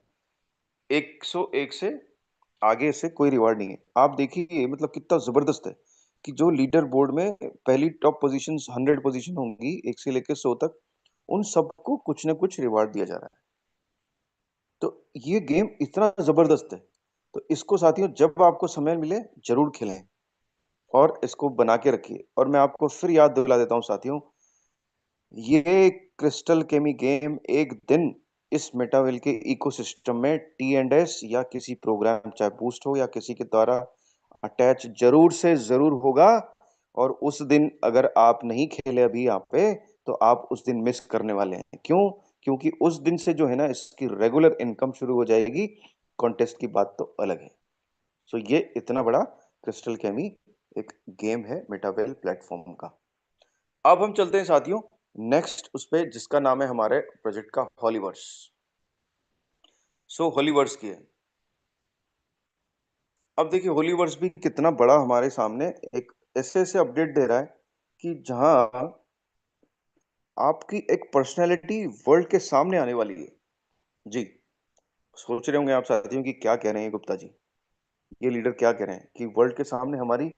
101 से आगे से कोई रिवार्ड नहीं है। आप देखिए मतलब कितना जबरदस्त है कि जो लीडर बोर्ड में पहली टॉप पोजीशन 100 पोजीशन होंगी 1 से लेकर 100 तक, उन सबको कुछ ना कुछ रिवार्ड दिया जा रहा है। तो ये गेम इतना जबरदस्त है, तो इसको साथियों जब आपको समय मिले जरूर खेलें और इसको बना के रखिए। और मैं आपको फिर याद दिला देता हूँ साथियों, ये क्रिस्टल केमी गेम एक दिन इस मेटावेल के इकोसिस्टम में T&S या किसी प्रोग्राम चाहे बूस्ट हो या किसी के द्वारा अटैच जरूर से जरूर होगा। और उस दिन अगर आप नहीं खेले अभी यहाँ पे, तो आप उस दिन मिस करने वाले हैं। क्यों? क्योंकि उस दिन से जो है ना इसकी रेगुलर इनकम शुरू हो जाएगी। कॉन्टेस्ट की बात तो अलग है। सो ये इतना बड़ा क्रिस्टल केमी एक गेम है मेटावेल प्लेटफॉर्म का। अब हम चलते हैं साथियों नेक्स्ट उस पे जिसका नाम है हमारे प्रोजेक्ट का हॉलीवर्स। सो हॉलीवर्स की है। अब देखिए हॉलीवर्स भी कितना बड़ा हमारे सामने एक ऐसे ऐसे अपडेट दे रहा है कि जहां आपकी एक पर्सनैलिटी वर्ल्ड के सामने आने वाली है। जी, सोच रहे होंगे आप साथियों कि क्या कह रहे हैं गुप्ता जी, ये लीडर क्या कह रहे हैं कि वर्ल्ड के सामने हमारी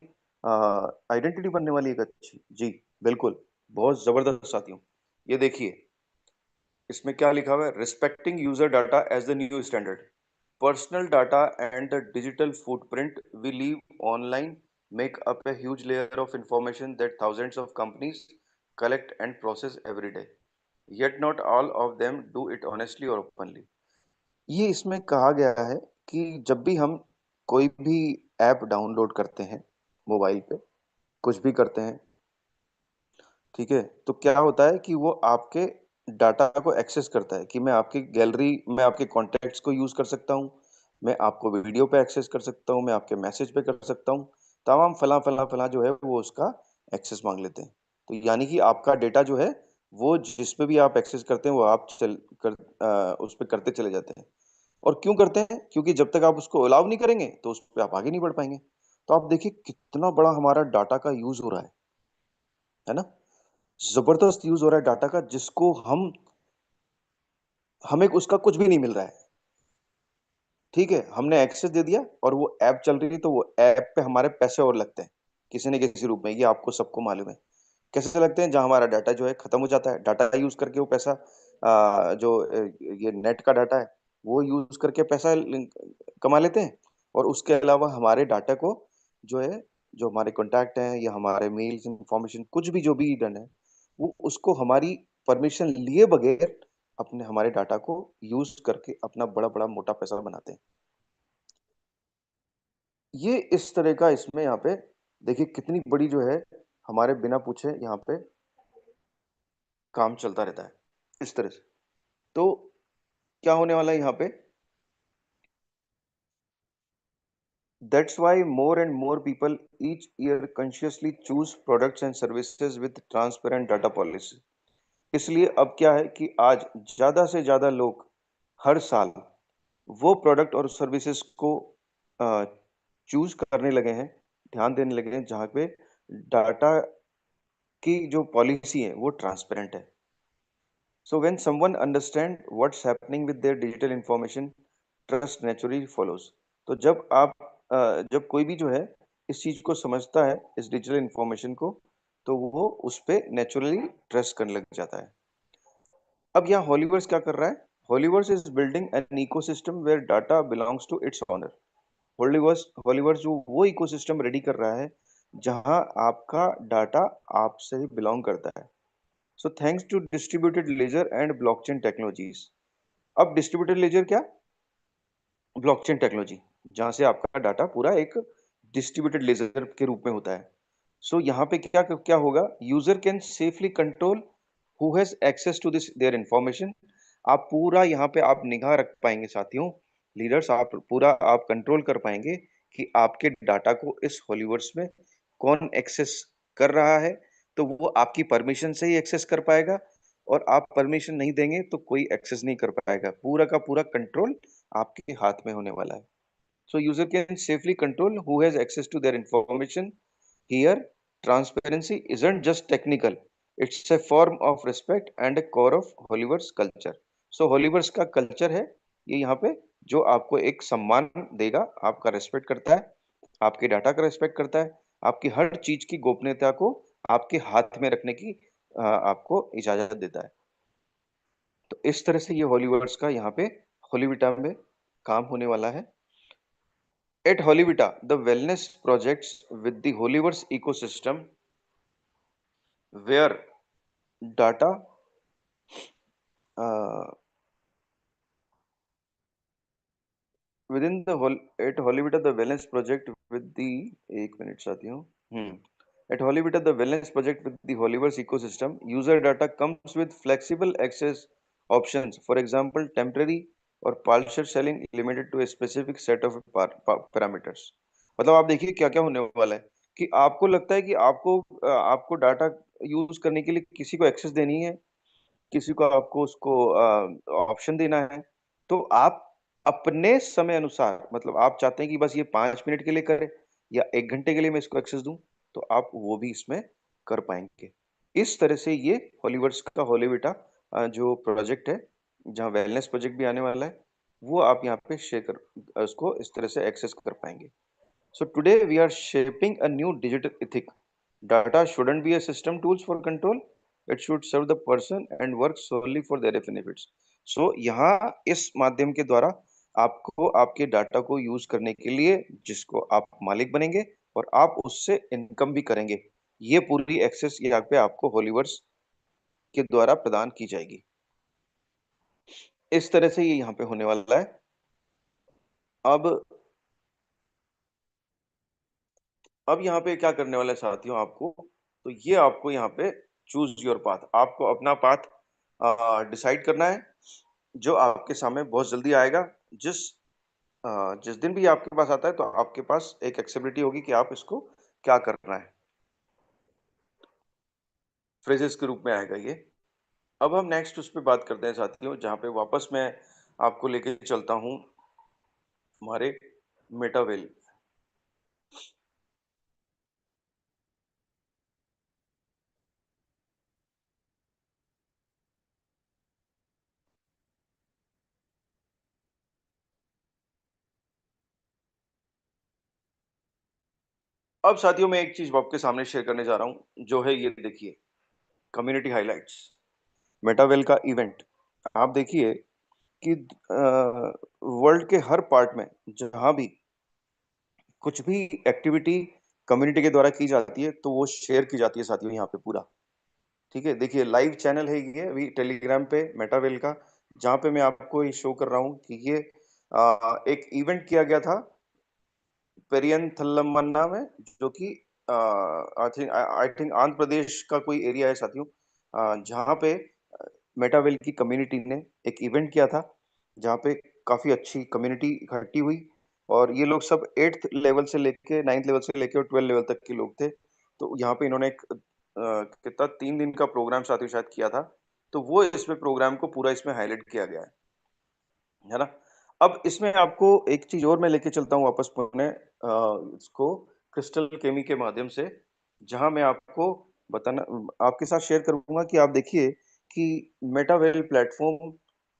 आइडेंटिटी बनने वाली है एक अच्छी। जी बिल्कुल, बहुत जबरदस्त साथियों। ये देखिए इसमें क्या लिखा हुआ है, respecting user data as the new standard, personal data and the digital footprint we leave online make up a huge layer of information that thousands of companies collect and process every day. Yet not all of them do it honestly or openly. ये इसमें कहा गया है कि जब भी हम कोई भी ऐप डाउनलोड करते हैं मोबाइल पे, कुछ भी करते हैं, ठीक है, तो क्या होता है कि वो आपके डाटा को एक्सेस करता है कि मैं आपकी गैलरी मैं आपके कॉन्टैक्ट्स को यूज कर सकता हूँ, मैं आपको वीडियो पे एक्सेस कर सकता हूँ, मैं आपके मैसेज पे कर सकता हूँ, तमाम फला फला फला जो है वो उसका एक्सेस मांग लेते हैं। तो यानी कि आपका डेटा जो है वो जिस पे भी आप एक्सेस करते हैं वो आप उस पे करते चले जाते हैं। और क्यों करते हैं? क्योंकि जब तक आप उसको अलाउ नहीं करेंगे तो उस पे आप आगे नहीं बढ़ पाएंगे। तो आप देखिए कितना बड़ा हमारा डाटा का यूज हो रहा है ना? जबरदस्त यूज हो रहा है डाटा का, जिसको हमें उसका कुछ भी नहीं मिल रहा है। ठीक है, हमने एक्सेस दे दिया और वो ऐप चल रही है, तो वो ऐप पे हमारे पैसे और लगते हैं किसी न किसी रूप में, ये आपको सबको मालूम है। कैसे लगते हैं? जहां हमारा डाटा जो है खत्म हो जाता है, डाटा यूज करके वो पैसा ये नेट का डाटा है वो यूज करके पैसा कमा लेते हैं। और उसके अलावा हमारे डाटा को जो है, जो हमारे कॉन्टैक्ट हैं या हमारे मेल्स इंफॉर्मेशन कुछ भी जो भी डन है, वो उसको हमारी परमिशन लिए बगैर अपने हमारे डाटा को यूज करके अपना बड़ा बड़ा मोटा पैसा बनाते हैं। ये इस तरह का इसमें यहाँ पे देखिए कितनी बड़ी जो है हमारे बिना पूछे यहाँ पे काम चलता रहता है इस तरह से। तो क्या होने वाला है यहाँ पे? That's why more and more people each year consciously choose products and services with transparent data policy. इसलिए अब क्या है कि आज ज्यादा से ज्यादा लोग हर साल वो प्रोडक्ट और सर्विसेज को चूज करने लगे हैं, ध्यान देने लगे हैं जहाँ पे डाटा की जो पॉलिसी है वो ट्रांसपेरेंट है। So when someone understand what's happening with their digital information, trust naturally follows. तो जब कोई भी जो है इस चीज को समझता है, इस डिजिटल इंफॉर्मेशन को, तो वो उस पे नेचुरली ट्रस्ट करने लग जाता है। अब यहाँ हॉलीवर्स क्या कर रहा है? Holyverse is building an ecosystem where data belongs to its owner. Holyverse Holyverse जो वो इकोसिस्टम रेडी कर रहा है जहां आपका डाटा आपसे ही बिलोंग करता है। So thanks to distributed ledger and blockchain technologies. अब डिस्ट्रीब्यूटेड लेजर क्या? ब्लॉकचेन टेक्नोलॉजी, जहां से आपका डाटा पूरा एक डिस्ट्रीब्यूटेड लेजर के रूप में होता है। सो यहाँ पे क्या क्या होगा? User can safely control who has access to this their information. आप पूरा यहाँ पे आप निगाह रख पाएंगे साथियों, लीडर्स, आप पूरा आप कंट्रोल कर पाएंगे कि आपके डाटा को इस हॉलीवर्स में कौन एक्सेस कर रहा है। तो वो आपकी परमिशन से ही एक्सेस कर पाएगा, और आप परमिशन नहीं देंगे तो कोई एक्सेस नहीं कर पाएगा। पूरा का पूरा कंट्रोल आपके हाथ में होने वाला है। So user can safely control who has access to their information. Here, transparency isn't just technical; it's a form of respect and a core of Hollywood's culture. So Hollywood's का culture है ये यहाँ पे, जो आपको एक सम्मान देगा, आपका रेस्पेक्ट करता है, आपके डाटा का रेस्पेक्ट करता है, आपकी हर चीज की गोपनीयता को आपके हाथ में रखने की आपको इजाजत देता है। तो इस तरह से ये हॉलीवर्ड्स का यहाँ पे हॉलीविटा में काम होने वाला है। At Hollyvita, the wellness projects with the Hollywood's ecosystem, where data uh, within the whole at Hollyvita, the wellness project with the एक मिनट साथियों at Hollyvita, the wellness project with the Hollywood's ecosystem, user data comes with flexible access options. For example, temporary और partial selling limited to a specific set of parameters. मतलब आप देखिए क्या क्या होने वाला है कि आपको लगता है कि आपको डाटा यूज करने के लिए किसी को एक्सेस देनी है, किसी को आपको उसको ऑप्शन देना है, तो आप अपने समय अनुसार, मतलब आप चाहते हैं कि बस ये 5 मिनट के लिए करे या 1 घंटे के लिए मैं इसको एक्सेस दूं, तो आप वो भी इसमें कर पाएंगे। इस तरह से ये हॉलीवर्ड्स का हॉलीविटा जो प्रोजेक्ट है, जहाँ वेलनेस प्रोजेक्ट भी आने वाला है, वो आप यहाँ पे शेयर कर उसको इस तरह से एक्सेस कर पाएंगे। So today we are shaping a new digital ethic. Data shouldn't be a system tools for control. It should serve the person and work solely for their benefits. So यहाँ इस माध्यम के द्वारा आपको आपके डाटा को यूज करने के लिए, जिसको आप मालिक बनेंगे और आप उससे इनकम भी करेंगे, ये पूरी एक्सेस यहाँ पे आपको हॉलीवर्स के द्वारा प्रदान की जाएगी। इस तरह से ये यहाँ पे होने वाला है। अब अब यहाँ पे क्या करने वाले हैं साथियों आपको, तो ये आपको यहाँ पे चूज योर पाथ, आपको अपना पाथ डिसाइड करना है, जो आपके सामने बहुत जल्दी आएगा। जिस जिस दिन भी आपके पास आता है तो आपके पास एक एक्सेबिलिटी होगी कि आप इसको क्या करना है, फ्रेजेस के रूप में आएगा ये। अब हम नेक्स्ट उस पर बात करते हैं साथियों, जहाँ पे वापस मैं आपको लेके चलता हूँ हमारे मेटावेल। अब साथियों मैं एक चीज आपके सामने शेयर करने जा रहा हूँ, जो है ये देखिए, कम्युनिटी हाइलाइट्स, मेटावेल का इवेंट। आप देखिए कि वर्ल्ड के हर पार्ट में जहां भी कुछ भी एक्टिविटी कम्युनिटी के द्वारा की जाती है तो वो शेयर की जाती है साथियों यहाँ पे पूरा। ठीक है, देखिए लाइव चैनल है ये अभी टेलीग्राम पे मेटावेल का, जहाँ पे मैं आपको ये शो कर रहा हूँ कि ये एक इवेंट किया गया था पेरियंथलमन्ना में, जो कि आई थिंक आंध्र प्रदेश का कोई एरिया है साथियों, जहाँ पे मेटावेल की कम्युनिटी ने एक इवेंट किया था, जहाँ पे काफी अच्छी कम्युनिटी इकट्ठी हुई। और ये लोग सब 8th लेवल से लेके 9th लेवल से लेके और 12 लेवल तक के लोग थे। तो यहाँ पे इन्होंने एक कितना 3 दिन का प्रोग्राम साथियों शायद किया था। तो वो इसमें प्रोग्राम को पूरा इसमें हाईलाइट किया गया है ना। अब इसमें आपको एक चीज और मैं लेके चलता हूँ वापस पुणे, इसको क्रिस्टल केमी के माध्यम से, जहां मैं आपको बताना आपके साथ शेयर करूंगा कि आप देखिए कि मेटावेल प्लेटफॉर्म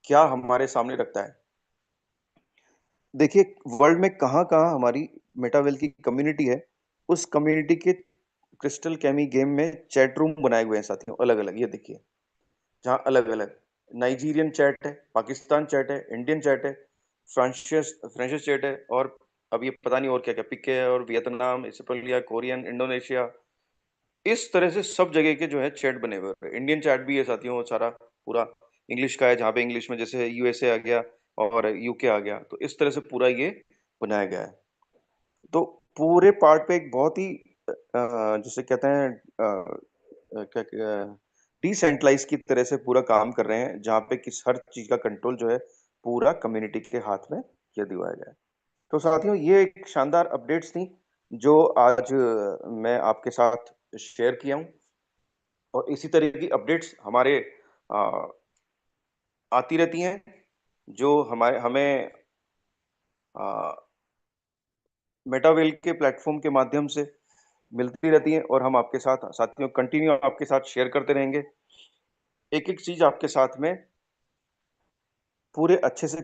क्या हमारे सामने रखता है। देखिए वर्ल्ड में कहाँ कहाँ हमारी मेटावेल की कम्युनिटी है, उस कम्युनिटी के क्रिस्टल केमी गेम में चैट रूम बनाए हुए हैं साथियों, अलग अलग, ये देखिए, जहाँ अलग अलग नाइजीरियन चैट है, पाकिस्तान चैट है, इंडियन चैट है, फ्रांसिस फ्रेंचिस चैट है, और अब ये पता नहीं और क्या क्या पिक है, और वियतनाम, इसपेलिया, कोरियन, इंडोनेशिया, इस तरह से सब जगह के जो है चैट बने हुए हैं। इंडियन चैट भी है साथियों, वो सारा पूरा इंग्लिश का है, जहाँ पे इंग्लिश में जैसे यूएसए आ गया और यूके आ गया, तो इस तरह से पूरा ये बनाया गया है। तो पूरे पार्ट पे एक बहुत ही जिसे कहते हैं क्या डिसेंट्रलाइज की तरह से पूरा काम कर रहे हैं, जहाँ पे किस हर चीज का कंट्रोल जो है पूरा कम्युनिटी के हाथ में ये दिवाया गया है। तो साथियों ये एक शानदार अपडेट्स थी जो आज मैं आपके साथ शेयर किया हूँ, और इसी तरह की अपडेट्स हमारे अ, आती रहती हैं, जो हमारे हमें मेटावेल के प्लेटफॉर्म के माध्यम से मिलती रहती हैं, और हम आपके साथ साथियों कंटिन्यू आपके साथ शेयर करते रहेंगे। एक एक चीज आपके साथ में पूरे अच्छे से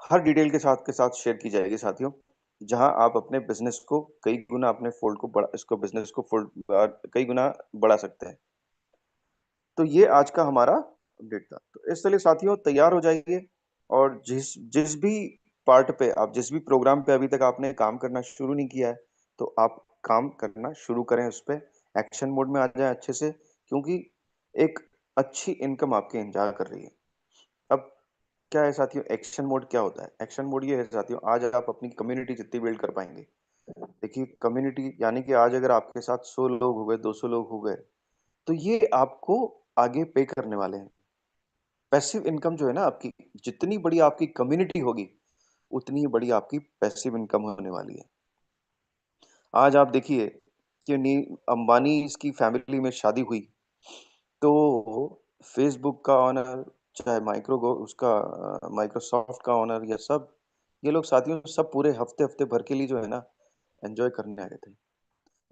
हर डिटेल के साथ शेयर की जाएगी साथियों, जहां आप अपने बिजनेस को कई गुना अपने फोल्ड को बड़ा इसको बिजनेस को फोल्ड कई गुना बढ़ा सकते हैं। तो ये आज का हमारा अपडेट था। तो इस तरह साथियों तैयार हो जाइए, और जिस जिस भी पार्ट पे आप जिस भी प्रोग्राम पे अभी तक आपने काम करना शुरू नहीं किया है, तो आप काम करना शुरू करें उस पे, एक्शन मोड में आ जाए अच्छे से, क्योंकि एक अच्छी इनकम आपके इंतजार कर रही है। अब क्या है साथियों, एक्शन मोड क्या होता है? एक्शन मोड ये है साथियों, आज आप अपनी कम्युनिटी जितनी बिल्ड कर पाएंगे, देखिए कम्युनिटी यानी कि आज अगर आपके साथ 100 लोग हो गए, 200 लोग हो गए, तो ये आपको आगे पे करने वाले हैं। पैसिव इनकम जो है ना आपकी, जितनी बड़ी आपकी कम्युनिटी होगी, उतनी ही बड़ी आपकी पैसिव इनकम होने वाली है। आज आप देखिए कि अंबानी इसकी फैमिली में शादी हुई, तो फेसबुक का ऑनर, चाहे उसका माइक्रोसॉफ्ट का ऑनर, या सब ये लोग साथियों सब पूरे हफ्ते हफ्ते भर के लिए जो है ना एंजॉय करने आ गए थे।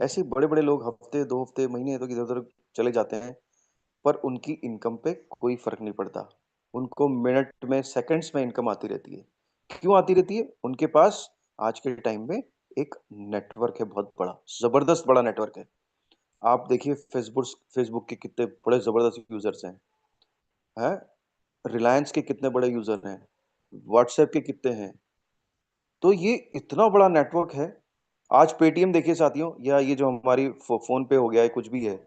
ऐसे बड़े बड़े लोग हफ्ते 2 हफ्ते महीने तो इधर उधर चले जाते हैं, पर उनकी इनकम पे कोई फर्क नहीं पड़ता। उनको मिनट में सेकंड्स में इनकम आती रहती है। क्यों आती रहती है? उनके पास आज के टाइम में एक नेटवर्क है, बहुत बड़ा, जबरदस्त बड़ा नेटवर्क है। आप देखिए फेसबुक फेसबुक के कितने बड़े जबरदस्त यूजर्स हैं, रिलायंस के कितने बड़े यूजर हैं, व्हाट्सएप के कितने हैं। तो ये इतना बड़ा नेटवर्क है। आज पेटीएम देखिए साथियों, या ये जो हमारी फोन पे हो गया है, कुछ भी है,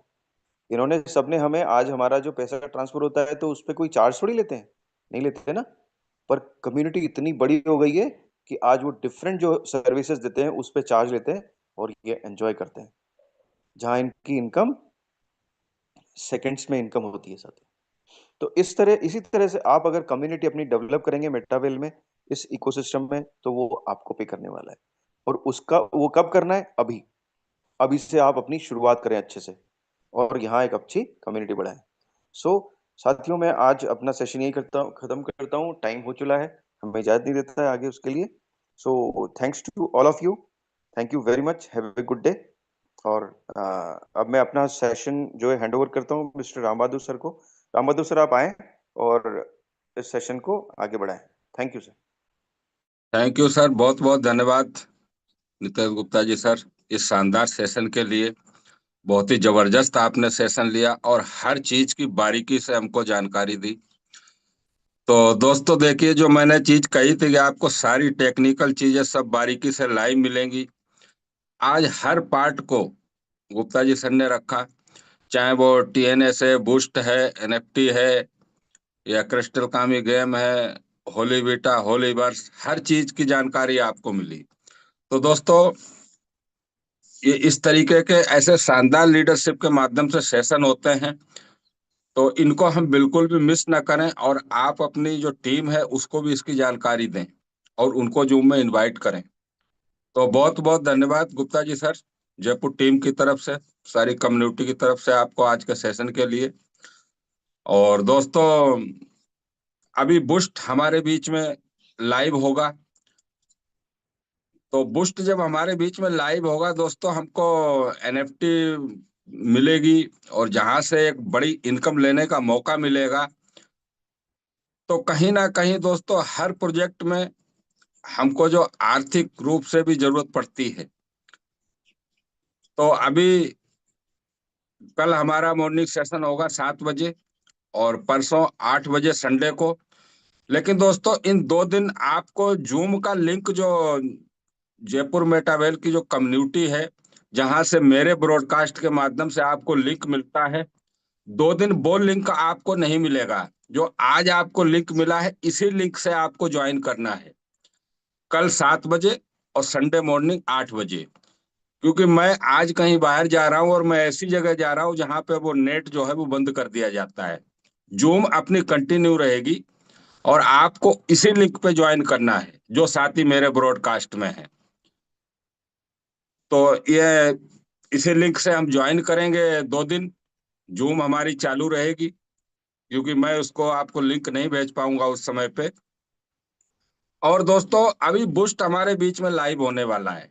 इन्होंने सबने हमें आज हमारा जो पैसा ट्रांसफर होता है तो उस पे कोई चार्ज थोड़ी लेते हैं, नहीं लेते ना। पर कम्युनिटी इतनी बड़ी हो गई है कि आज वो डिफरेंट जो सर्विसेज देते हैं उस पे चार्ज लेते हैं और ये एंजॉय करते हैं, जहां इनकी इनकम सेकंड्स में इनकम होती है साथ। तो इसी तरह से आप अगर कम्युनिटी अपनी डेवलप करेंगे मेटावेल में, इस इकोसिस्टम में, तो वो आपको पे करने वाला है। और उसका वो कब करना है? अभी। अभी से आप अपनी शुरुआत करें अच्छे से और यहाँ एक अच्छी कम्युनिटी बढ़ाएं। सो साथियों, मैं आज अपना सेशन यही खत्म करता हूँ, टाइम हो चुका है, हमें इजाजत नहीं देता है आगे उसके लिए। So thanks to all of you, thank you very much, have a good day. और अब मैं अपना सेशन जो है हैंड ओवर करता हूँ मिस्टर राम बहादुर सर को। राम बहादुर सर, आप आए और इस सेशन को आगे बढ़ाएं। Thank you sir. Thank you sir, बहुत बहुत धन्यवाद नितेश गुप्ता जी सर, इस शानदार सेशन के लिए। बहुत ही जबरदस्त आपने सेशन लिया और हर चीज की बारीकी से हमको जानकारी दी। तो दोस्तों देखिए, जो मैंने चीज कही थी कि आपको सारी टेक्निकल चीजें सब बारीकी से लाइव मिलेंगी, आज हर पार्ट को गुप्ता जी सर ने रखा। चाहे वो टीएनएस है, बूस्ट है, एनएफटी है, या क्रिस्टल कामी गेम है, होली बीटा, होली वर्स, हर चीज की जानकारी आपको मिली। तो दोस्तों, ये इस तरीके के ऐसे शानदार लीडरशिप के माध्यम से सेशन होते हैं, तो इनको हम बिल्कुल भी मिस ना करें, और आप अपनी जो टीम है उसको भी इसकी जानकारी दें और उनको जूम में इनवाइट करें। तो बहुत बहुत धन्यवाद गुप्ता जी सर, जयपुर टीम की तरफ से, सारी कम्युनिटी की तरफ से आपको आज के सेशन के लिए। और दोस्तों, अभी बुस्ट हमारे बीच में लाइव होगा। तो बुस्ट जब हमारे बीच में लाइव होगा दोस्तों, हमको एनएफटी मिलेगी और जहां से एक बड़ी इनकम लेने का मौका मिलेगा। तो कहीं ना कहीं दोस्तों, हर प्रोजेक्ट में हमको जो आर्थिक रूप से भी जरूरत पड़ती है। तो अभी कल हमारा मॉर्निंग सेशन होगा 7 बजे, और परसों 8 बजे संडे को। लेकिन दोस्तों, इन 2 दिन आपको जूम का लिंक, जो जयपुर मेटावेल की जो कम्युनिटी है, जहां से मेरे ब्रॉडकास्ट के माध्यम से आपको लिंक मिलता है, 2 दिन वो लिंक आपको नहीं मिलेगा। जो आज आपको लिंक मिला है, इसी लिंक से आपको ज्वाइन करना है, कल 7 बजे और संडे मॉर्निंग 8 बजे। क्योंकि मैं आज कहीं बाहर जा रहा हूँ और मैं ऐसी जगह जा रहा हूँ जहां पे वो नेट जो है वो बंद कर दिया जाता है। जूम अपनी कंटिन्यू रहेगी और आपको इसी लिंक पे ज्वाइन करना है, जो साथी मेरे ब्रॉडकास्ट में है। तो ये इसी लिंक से हम ज्वाइन करेंगे, 2 दिन जूम हमारी चालू रहेगी, क्योंकि मैं उसको आपको लिंक नहीं भेज पाऊंगा उस समय पे। और दोस्तों, अभी बूस्ट हमारे बीच में लाइव होने वाला है।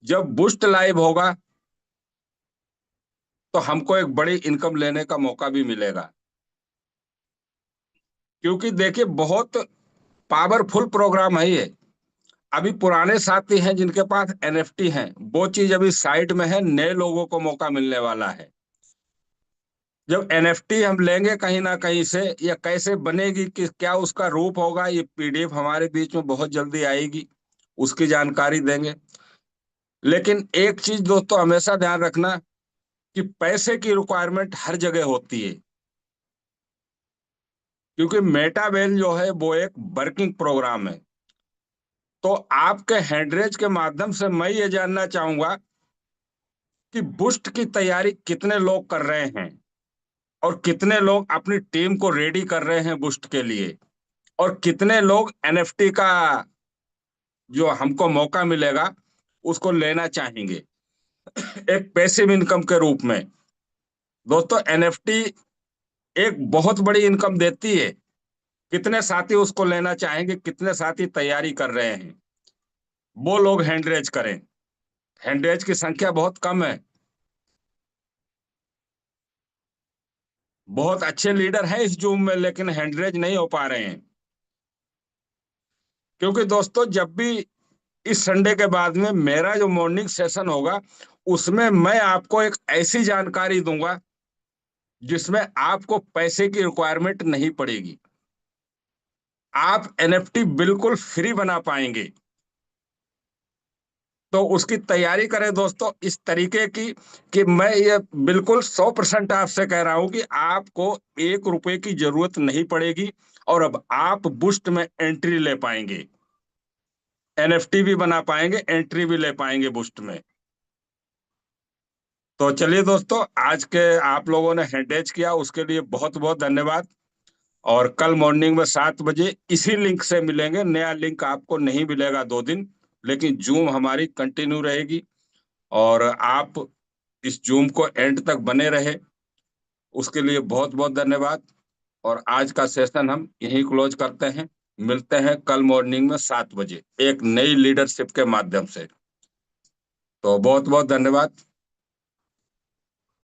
जब बूस्ट लाइव होगा तो हमको एक बड़ी इनकम लेने का मौका भी मिलेगा। क्योंकि देखिए, बहुत पावरफुल प्रोग्राम है ये। अभी पुराने साथी हैं जिनके पास एनएफटी हैं, वो चीज अभी साइड में है, नए लोगों को मौका मिलने वाला है। जब एनएफटी हम लेंगे कहीं ना कहीं से, या कैसे बनेगी, कि क्या उसका रूप होगा, ये पीडीएफ हमारे बीच में बहुत जल्दी आएगी, उसकी जानकारी देंगे। लेकिन एक चीज दोस्तों हमेशा ध्यान रखना, कि पैसे की रिक्वायरमेंट हर जगह होती है। क्योंकि मेटावेल जो है वो एक वर्किंग प्रोग्राम है। तो आपके हैंडरेज के माध्यम से मैं ये जानना चाहूंगा कि बुस्ट की तैयारी कितने लोग कर रहे हैं, और कितने लोग अपनी टीम को रेडी कर रहे हैं बुस्ट के लिए, और कितने लोग एनएफटी का जो हमको मौका मिलेगा उसको लेना चाहेंगे एक पैसिव इनकम के रूप में। दोस्तों, एनएफटी एक बहुत बड़ी इनकम देती है। कितने साथी उसको लेना चाहेंगे, कितने साथी तैयारी कर रहे हैं, वो लोग हैंडरेज करें। हैंडरेज की संख्या बहुत कम है। बहुत अच्छे लीडर हैं इस जूम में, लेकिन हैंडरेज नहीं हो पा रहे हैं। क्योंकि दोस्तों, जब भी इस संडे के बाद में मेरा जो मॉर्निंग सेशन होगा, उसमें मैं आपको एक ऐसी जानकारी दूंगा जिसमें आपको पैसे की रिक्वायरमेंट नहीं पड़ेगी। आप एनएफटी बिल्कुल फ्री बना पाएंगे। तो उसकी तैयारी करें दोस्तों इस तरीके की, कि मैं ये बिल्कुल 100% आपसे कह रहा हूं कि आपको 1 रुपए की जरूरत नहीं पड़ेगी, और अब आप बुस्ट में एंट्री ले पाएंगे। NFT भी बना पाएंगे, एंट्री भी ले पाएंगे बूस्ट में। तो चलिए दोस्तों, आज के आप लोगों ने हैंडेज किया उसके लिए बहुत बहुत धन्यवाद। और कल मॉर्निंग में 7 बजे इसी लिंक से मिलेंगे। नया लिंक आपको नहीं मिलेगा 2 दिन, लेकिन जूम हमारी कंटिन्यू रहेगी और आप इस जूम को एंड तक बने रहे, उसके लिए बहुत बहुत धन्यवाद। और आज का सेशन हम यहीं क्लोज करते हैं। मिलते हैं कल मॉर्निंग में 7 बजे एक नई लीडरशिप के माध्यम से। तो बहुत बहुत धन्यवाद।